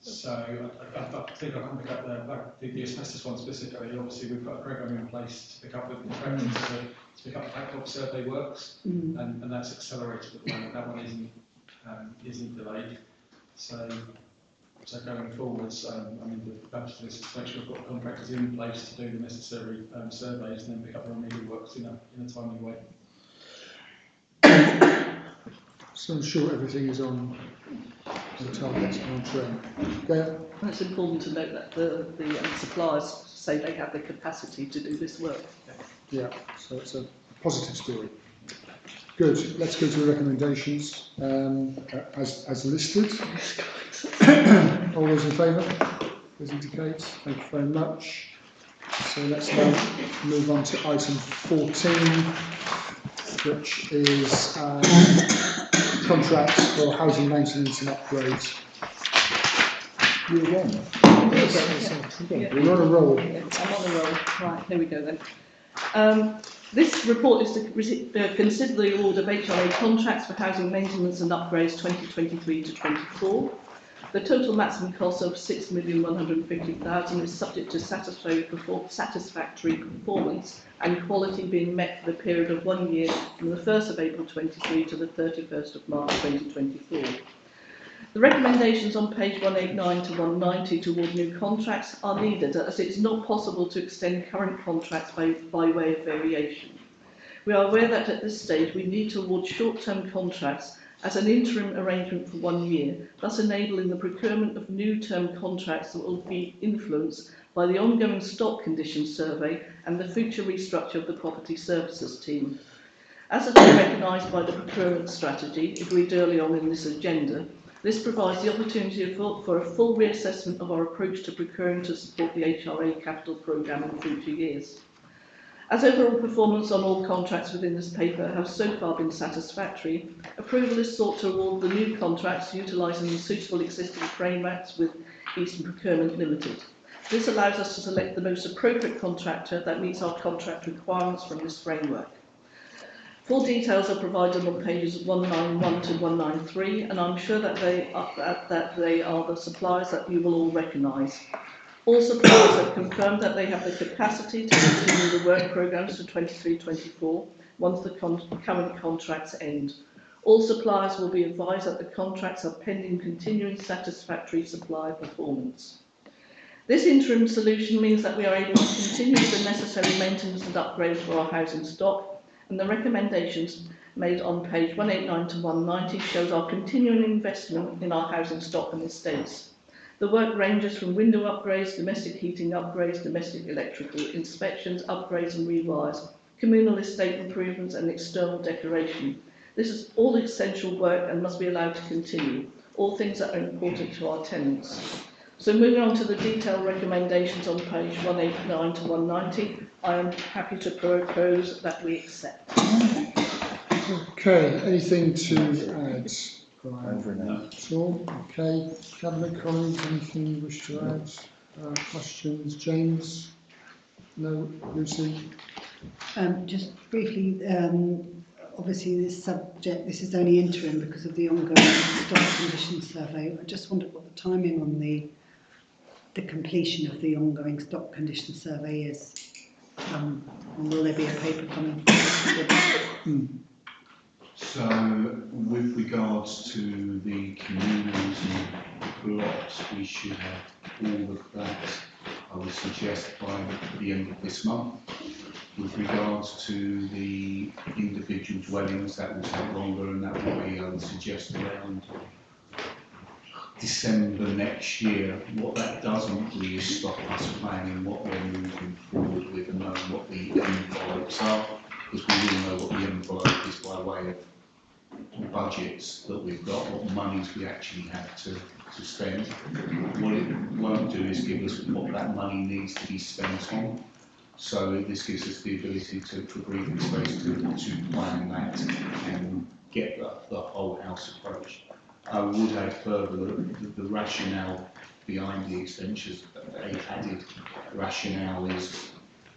So I think I can pick up the asbestos one specifically. Obviously, we've got a programme in place to pick up with contractors to pick up the backlog survey works, and that's accelerated at the moment. That one isn't delayed. So going forwards, I mean, the purpose of this is to make sure we've got contractors in place to do the necessary surveys and then pick up the remedial works in a timely way. So I'm sure everything is on the targets and on trend. Okay. It's important to note that the suppliers say they have the capacity to do this work. Yeah, so it's a positive story. Good. Let's go to the recommendations as listed. All those in favour? Please indicate. Thank you very much. So let's now move on to item 14, which is contracts for housing maintenance and upgrades. You again? Yes. We're on a roll. I'm on a roll. Right, here we go then. This report is to consider the award of HRA contracts for housing maintenance and upgrades 2023 to 24. The total maximum cost of £6,150,000 is subject to satisfactory performance and quality being met for the period of 1 year from the 1st of April 23 to the 31st of March 2024. The recommendations on page 189 to 190 to award new contracts are needed, as it is not possible to extend current contracts by way of variation. We are aware that at this stage we need to award short-term contracts as an interim arrangement for 1 year, thus enabling the procurement of new term contracts that will be influenced by the ongoing stock condition survey and the future restructure of the property services team. As has been recognised by the procurement strategy agreed early on in this agenda, this provides the opportunity for a full reassessment of our approach to procuring to support the HRA capital programme in future years. As overall performance on all contracts within this paper has so far been satisfactory, approval is sought to award the new contracts utilising the suitable existing frameworks with Eastern Procurement Limited. This allows us to select the most appropriate contractor that meets our contract requirements from this framework. Full details are provided on pages 191 to 193, and I'm sure that they are the suppliers that you will all recognise. All suppliers have confirmed that they have the capacity to continue the work programmes for 23-24 once the current contracts end. All suppliers will be advised that the contracts are pending continuing satisfactory supply performance. This interim solution means that we are able to continue the necessary maintenance and upgrades for our housing stock, and the recommendations made on page 189 to 190 shows our continuing investment in our housing stock and estates. The work ranges from window upgrades, domestic heating upgrades, domestic electrical inspections, upgrades and rewires, communal estate improvements and external decoration. This is all essential work and must be allowed to continue, all things that are important to our tenants. So moving on to the detailed recommendations on page 189 to 190, I am happy to propose that we accept. Okay, anything to add? At all? Okay, Cabinet colleagues, anything you wish to add? Questions? James? No? Lucy? Just briefly, obviously this is only interim because of the ongoing stock condition survey. I just wondered what the timing on the completion of the ongoing stock condition survey is. And will there be a paper coming forward? So, with regards to the communals and blocks, we should have all of that, I would suggest, by the end of this month. With regards to the individual dwellings, that will take longer, and that will be, I would suggest, around December next year. What that doesn't really is stop us planning what we're moving forward with and knowing what the envelopes are, because we all know what the envelope is by way of budgets that we've got, what monies we actually have to spend. What it won't do is give us what that money needs to be spent on. So this gives us the ability for breathing space to plan that and get the whole house approach. I would add further the rationale behind the extensions, the added rationale is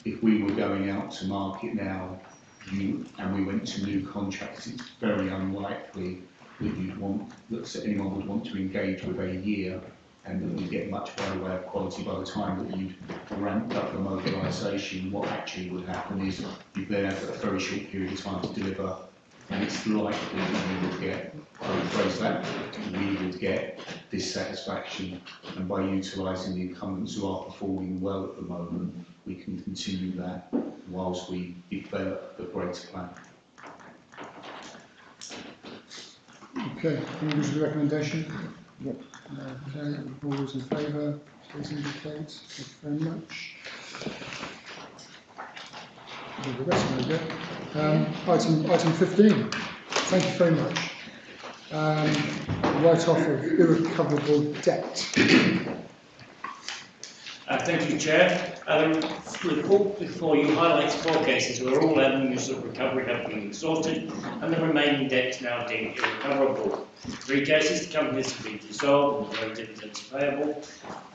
if we were going out to market now and we went to new contracts, it's very unlikely that anyone would want to engage with a year and that we get much by the way of quality by the time that you've ramped up the mobilisation. What actually would happen is you've then had a very short period of time to deliver, and it's likely that we would get, I would phrase that, we would get dissatisfaction, and by utilising the incumbents who are performing well at the moment, we can continue that whilst we develop the greater plan. Okay, any wish the recommendation? Yep. Okay, all those in favour, please indicate. Thank you very much. The rest of it, item 15. Thank you very much. Write-off of irrecoverable debt. Thank you, Chair. The report before you highlights 4 cases where all avenues of recovery have been exhausted and the remaining debt now deemed irrecoverable. 3 cases, the companies have been dissolved and no dividends payable,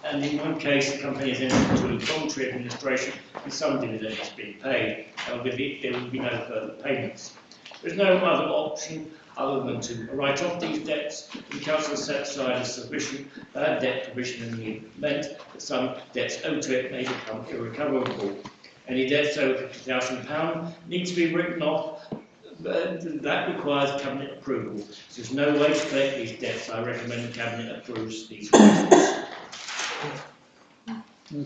and in 1 case, the company has entered into voluntary administration and some dividend has been paid. However, there will be no further payments. There is no other option other than to write off these debts. The Council has set aside a sufficient bad debt provision in the event that some debts owed to it may become irrecoverable. Any debts over £50,000 need to be written off. That requires Cabinet approval. If there's no way to collect these debts, I recommend the Cabinet approves these write-offs.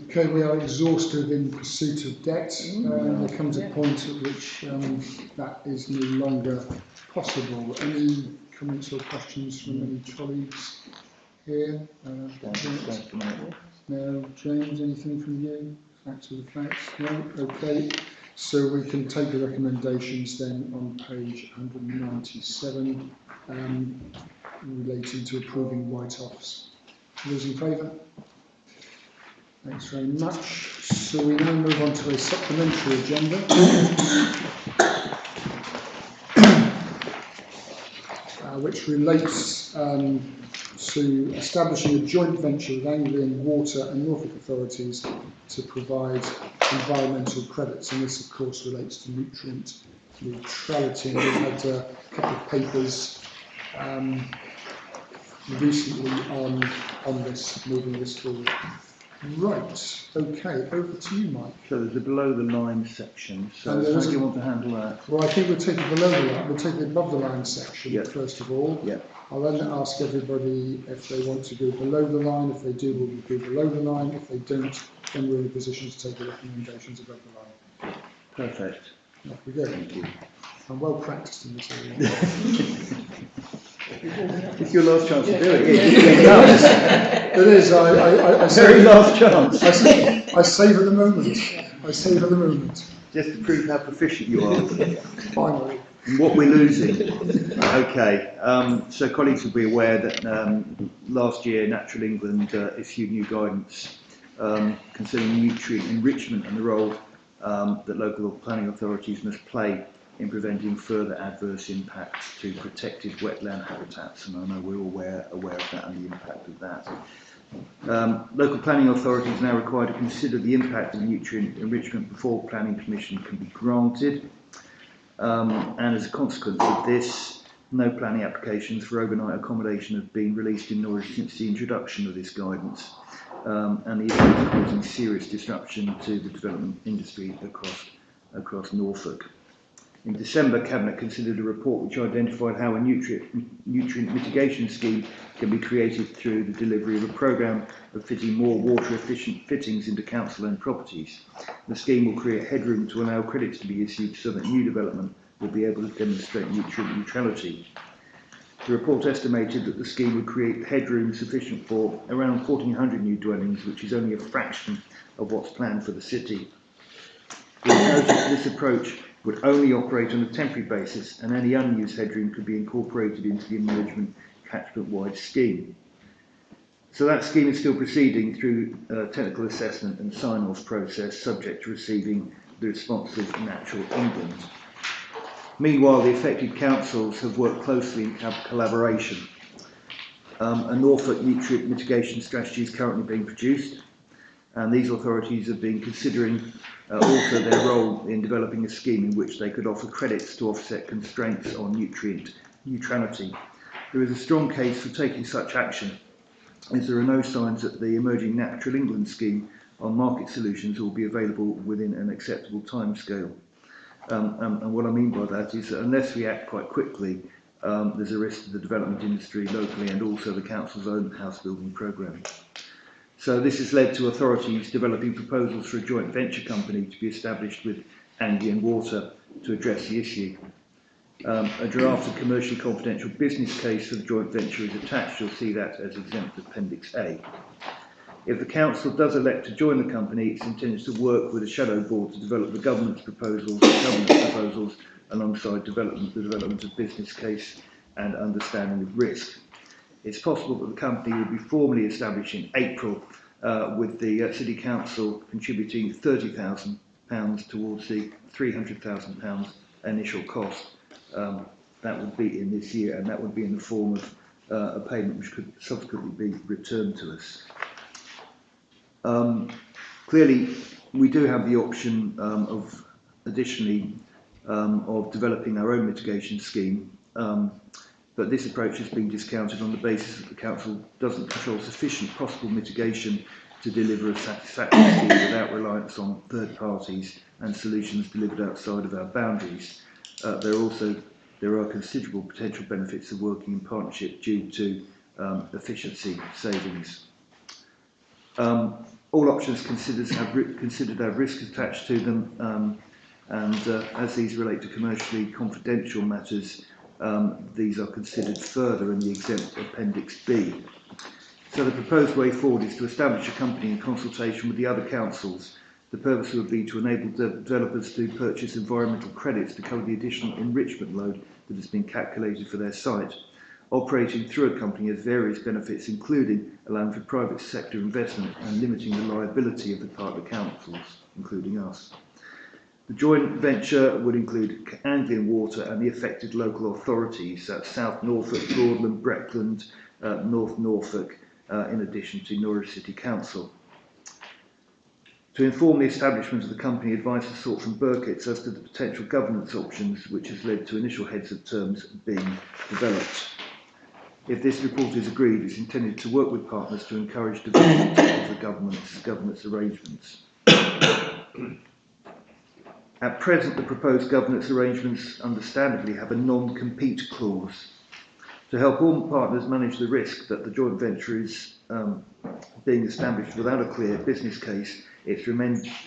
Okay, we are exhausted in pursuit of debt. There comes a point at which that is no longer possible. Any comments or questions from any colleagues here? No. James, anything from you? Facts of the facts? No? Okay. So we can take the recommendations then on page 197 relating to approving write-offs. Those in favour? Thanks very much. So we now move on to a supplementary agenda. Which relates to establishing a joint venture with Anglian Water and Norfolk authorities to provide environmental credits, and this of course relates to nutrient neutrality. And we've had a couple of papers recently on this, moving this forward. Right, okay, over to you, Mike. So there's a below the line section, so how do you want to handle that? Well, I think we'll take it below the line, we'll take the above the line section first of all. I'll then ask everybody if they want to go below the line. If they do, we'll go below the line. If they don't, then we're in a position to take the recommendations above the line. Perfect. Off we go. Thank you. I'm well practiced in this area. It's your last chance to do it. Yeah. It is. I very last chance. I savour the moment. I savour the moment. Just to prove how proficient you are. Finally. And what we're losing. Okay. So colleagues will be aware that last year Natural England issued new guidance concerning nutrient enrichment and the role that local planning authorities must play in preventing further adverse impacts to protected wetland habitats, and I know we're all aware of that and the impact of that. Local planning authorities are now required to consider the impact of nutrient enrichment before planning permission can be granted, and as a consequence of this, no planning applications for overnight accommodation have been released in Norwich since the introduction of this guidance, and the event is causing serious disruption to the development industry across Norfolk. In December, Cabinet considered a report which identified how a nutrient mitigation scheme can be created through the delivery of a programme of fitting more water-efficient fittings into council-owned properties. The scheme will create headroom to allow credits to be issued so that new development will be able to demonstrate nutrient neutrality. The report estimated that the scheme would create headroom sufficient for around 1,400 new dwellings, which is only a fraction of what's planned for the city. We noted that this approach would only operate on a temporary basis, and any unused headroom could be incorporated into the emergent catchment-wide scheme. So that scheme is still proceeding through a technical assessment and sign-off process, subject to receiving the response of Natural England. Meanwhile, the affected councils have worked closely in collaboration. A Norfolk nutrient mitigation strategy is currently being produced, and these authorities have been considering also their role in developing a scheme in which they could offer credits to offset constraints on nutrient neutrality. There is a strong case for taking such action, as there are no signs that the emerging Natural England scheme on market solutions will be available within an acceptable timescale. And what I mean by that is that unless we act quite quickly, there's a risk to the development industry locally and also the council's own house building programme. So this has led to authorities developing proposals for a joint venture company to be established with Anglian Water to address the issue. A drafted commercially confidential business case for the joint venture is attached. You'll see that as exempt Appendix A. If the council does elect to join the company, it's intended to work with a shadow board to develop the governance proposals alongside the development of business case and understanding of risk. It's possible that the company will be formally established in April, with the City Council contributing £30,000 towards the £300,000 initial cost. That would be in this year, and that would be in the form of a payment which could subsequently be returned to us. Clearly, we do have the option of additionally of developing our own mitigation scheme. But this approach has been discounted on the basis that the Council doesn't control sufficient possible mitigation to deliver a satisfactory scheme without reliance on third parties and solutions delivered outside of our boundaries. There are considerable potential benefits of working in partnership due to efficiency savings. All options considered have risks attached to them, and as these relate to commercially confidential matters, these are considered further in the exempt Appendix B. So the proposed way forward is to establish a company in consultation with the other councils. The purpose would be to enable developers to purchase environmental credits to cover the additional enrichment load that has been calculated for their site. Operating through a company has various benefits, including allowing for private sector investment and limiting the liability of the partner councils, including us. The joint venture would include Anglian Water and the affected local authorities, South Norfolk, Broadland, Breckland, North Norfolk, in addition to Norwich City Council. To inform the establishment of the company, advice was sought from Burkitt's as to the potential governance options, which has led to initial heads of terms being developed. If this report is agreed, it's intended to work with partners to encourage development of the governance arrangements. At present, the proposed governance arrangements understandably have a non-compete clause. To help all partners manage the risk that the joint venture is being established without a clear business case, it's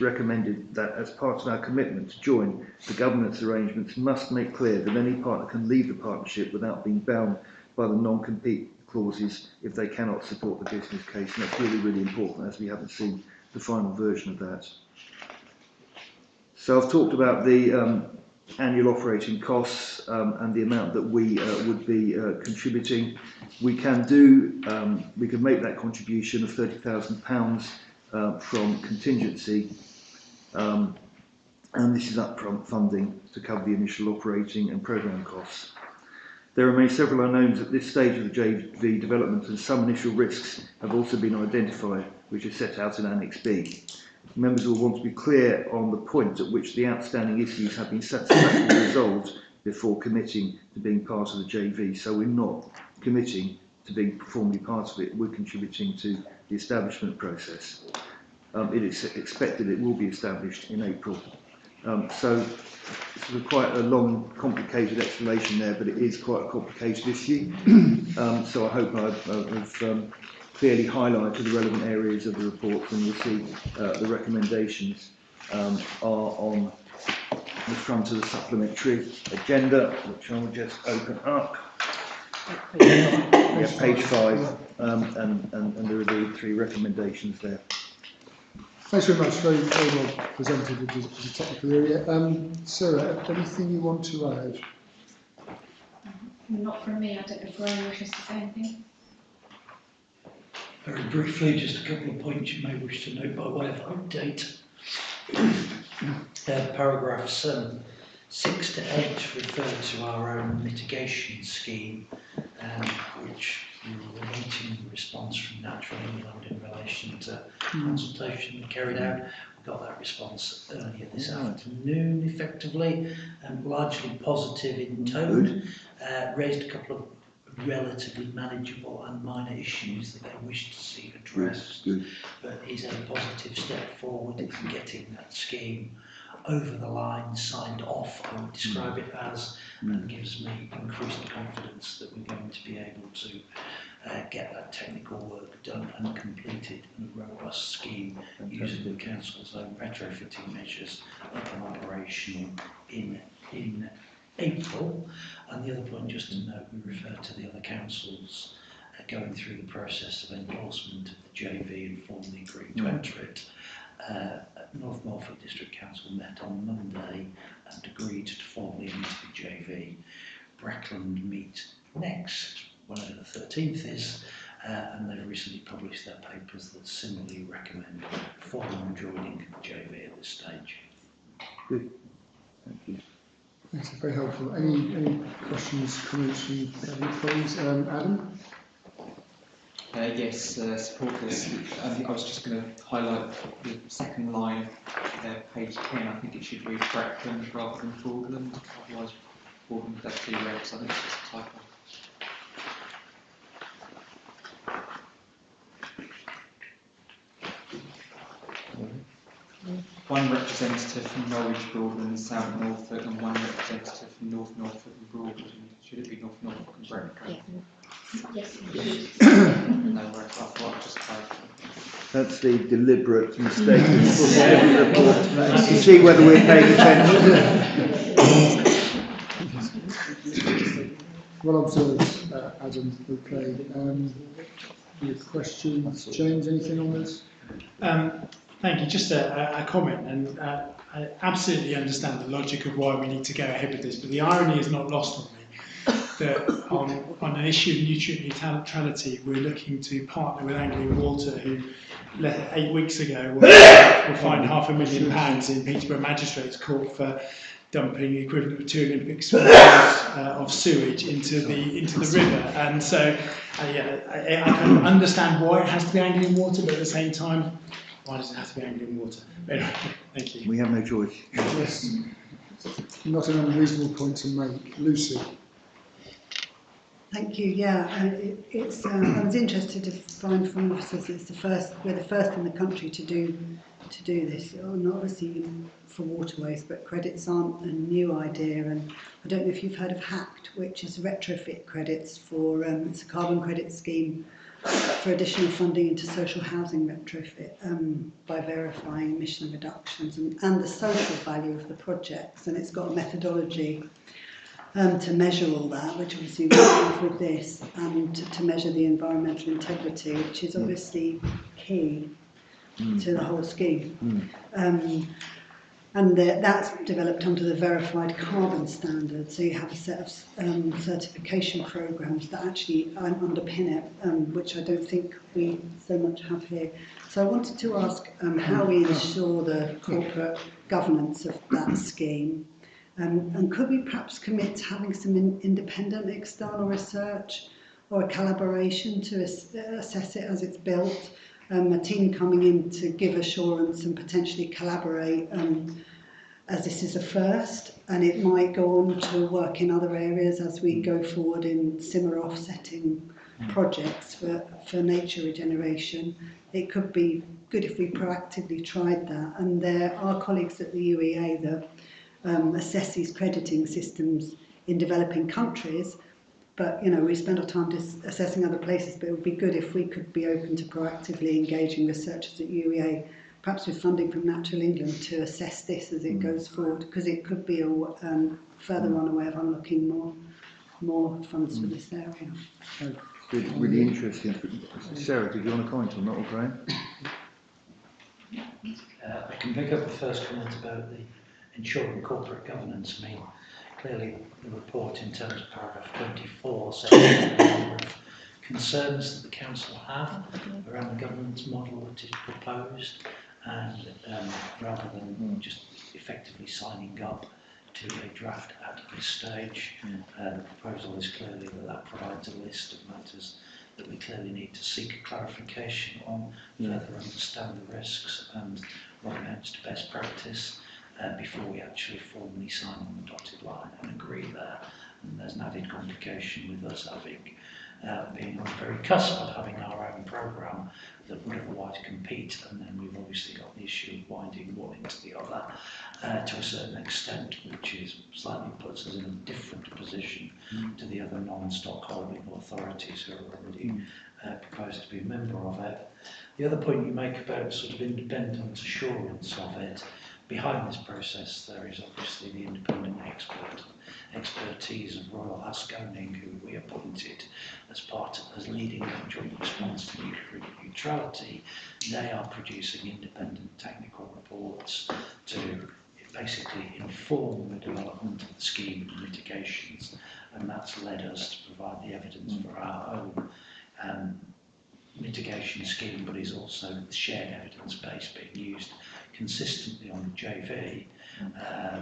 recommended that as part of our commitment to join, the governance arrangements must make clear that any partner can leave the partnership without being bound by the non-compete clauses if they cannot support the business case. And that's really, really important, as we haven't seen the final version of that. So I've talked about the annual operating costs and the amount that we would be contributing. We can make that contribution of £30,000 from contingency, and this is upfront funding to cover the initial operating and programme costs. There remain several unknowns at this stage of the JV development, and some initial risks have also been identified, which are set out in Annex B. Members will want to be clear on the point at which the outstanding issues have been satisfactorily resolved before committing to being part of the JV. So we're not committing to being formally part of it, we're contributing to the establishment process. It is expected it will be established in April. So it's quite a long, complicated explanation there, but it is quite a complicated issue. So I hope I've clearly highlighted the relevant areas of the report, and you'll see the recommendations are on the front of the supplementary agenda, which I will just open up. Yeah, page 5, and there are the 3 recommendations there. Thanks very much. Very, very well presented with the technical area. Sarah, anything you want to add? Not from me. I don't know if Ryan wishes to say anything. Very briefly, just a couple of points you may wish to note by way of update. Paragraphs 6 to 8 refer to our own mitigation scheme, which we were awaiting a response from Natural England in relation to consultation we carried out. We got that response earlier this afternoon, effectively, and largely positive in tone. Raised a couple of relatively manageable and minor issues that they wish to see addressed, but is a positive step forward in getting that scheme over the line, signed off, I would describe it as, and gives me increased confidence that we're going to be able to get that technical work done and completed in a robust scheme using the council's own retrofitting measures up and operational in April. And the other point, just to note, we refer to the other councils going through the process of endorsement of the JV and formally agreeing to enter it. North Norfolk District Council met on Monday and agreed to formally enter the JV. Breckland meet next, whenever the 13th is, and they've recently published their papers that similarly recommend formal joining the JV at this stage. Good. Thank you. That's very helpful. Any questions, comments from your colleagues? Adam? Yes, support this. I was just going to highlight the second line of page 10. I think it should read Breckland rather than Broadland. Otherwise, Broadland would actually read, so I think it's just a typo. One representative from Norwich, Broadland and South Norfolk, and one representative from North Norfolk and Broadland. Should it be North Norfolk and Breckland? Yes. No, I thought I'd just clarify. That's the deliberate mistake of every report to see whether we're paying attention. Well observed, Adam. Okay. Any questions? James, anything on this? Thank you. Just a comment, and I absolutely understand the logic of why we need to go ahead with this, but the irony is not lost on me that on an issue of nutrient neutrality, we're looking to partner with Anglian Water, who 8 weeks ago were fined £500,000 in Peterborough Magistrates Court for dumping the equivalent of 2 Olympic swimmers of sewage into the river. And so I kind of understand why it has to be Anglian Water, but at the same time, why does it have to be Anglian Water? Anyway, thank you. We have no choice. Yes. Not an unreasonable point to make. Lucy. Thank you. Yeah, I was interested to find from officers we're the first in the country to do this. Not obviously for waterways, but credits aren't a new idea. And I don't know if you've heard of HACT, which is retrofit credits for it's a carbon credit scheme for additional funding into social housing retrofit by verifying emission reductions and the social value of the projects. And it's got a methodology to measure all that, which obviously we have with this, and to measure the environmental integrity, which is obviously key to the whole scheme. And that's developed under the verified carbon standard, so you have a set of certification programs that actually underpin it, which I don't think we so much have here. So I wanted to ask how we ensure the corporate governance of that scheme. And could we perhaps commit to having some independent external research or a collaboration to assess it as it's built? A team coming in to give assurance and potentially collaborate as this is a first, and it might go on to work in other areas as we go forward in similar offsetting projects for nature regeneration. It could be good if we proactively tried that, and there are colleagues at the UEA that assess these crediting systems in developing countries, but we spend our time assessing other places, but it would be good if we could be open to proactively engaging researchers at UEA, perhaps with funding from Natural England, to assess this as it goes forward, because it could be further on a way of unlocking more funds for this area. Really interesting. Sarah, did you want to comment on that, or Graham? I can pick up the first comment about the ensuring corporate governance. I mean, clearly the report in terms of paragraph 24 says a number of concerns that the council have around the governance model that is proposed, and rather than just effectively signing up to a draft at this stage, the proposal is clearly that provides a list of matters that we clearly need to seek clarification on, further understand the risks and what amounts to best practice before we actually formally sign on the dotted line and agree there. And there's an added complication with us being on the very cusp of having our own programme that would otherwise compete, and then we've obviously got the issue of winding one into the other to a certain extent, which is slightly puts us in a different position to the other non-stockholding authorities who are already proposed to be a member of it. The other point you make about sort of independent assurance of it, behind this process there is obviously the independent expertise of Royal Asconing, who we appointed as leading the joint response to nuclear neutrality. They are producing independent technical reports to basically inform the development of the scheme and mitigations, and that's led us to provide the evidence for our own mitigation scheme, but is also the shared evidence base being used consistently on the JV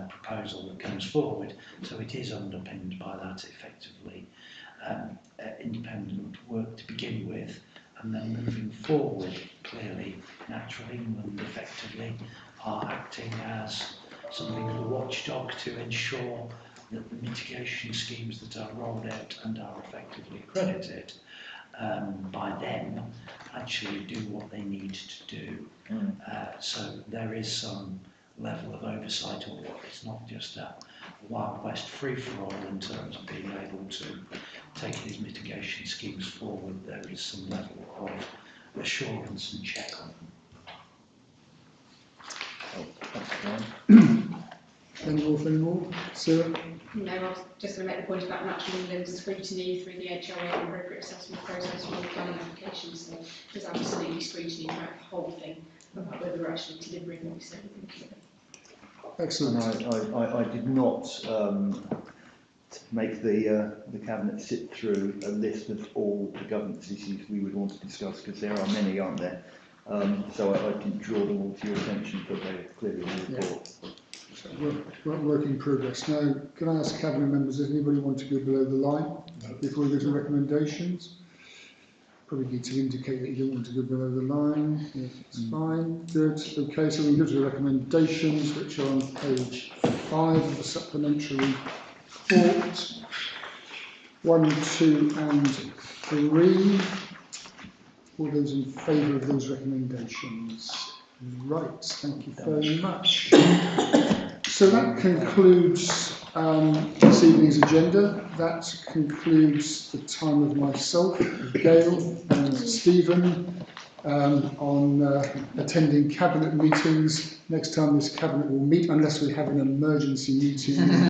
proposal that comes forward. So it is underpinned by that effectively independent work to begin with, and then moving forward, clearly Natural England effectively are acting as something of a watchdog to ensure that the mitigation schemes that are rolled out and are effectively accredited by them actually do what they need to do. So there is some level of oversight, or it's not just a Wild West free-for-all in terms of being able to take these mitigation schemes forward. There is some level of assurance and check on them. Any more? Sarah? No, I was just going to make the point about natural and scrutiny through the HRA and appropriate assessment process for all planning applications. So there's absolutely scrutiny throughout the whole thing about whether we're actually delivering what we said we think. Excellent. I did not make the cabinet sit through a list of all the governance issues we would want to discuss, because there are many, aren't there? So I didn't draw them all to your attention, but they're clearly in the report. Work in progress. Now, can I ask cabinet members, does anybody want to go below the line before we go to recommendations? Probably need to indicate that you don't want to go below the line. Yes, it's fine. Good. Okay, so we go to the recommendations, which are on page 5 of the supplementary report. 1, 2 and 3. All those in favour of those recommendations? Right, thank you very much. So that concludes this evening's agenda. That concludes the time of myself, Gail and Stephen on attending cabinet meetings. Next time this cabinet will meet, unless we have an emergency meeting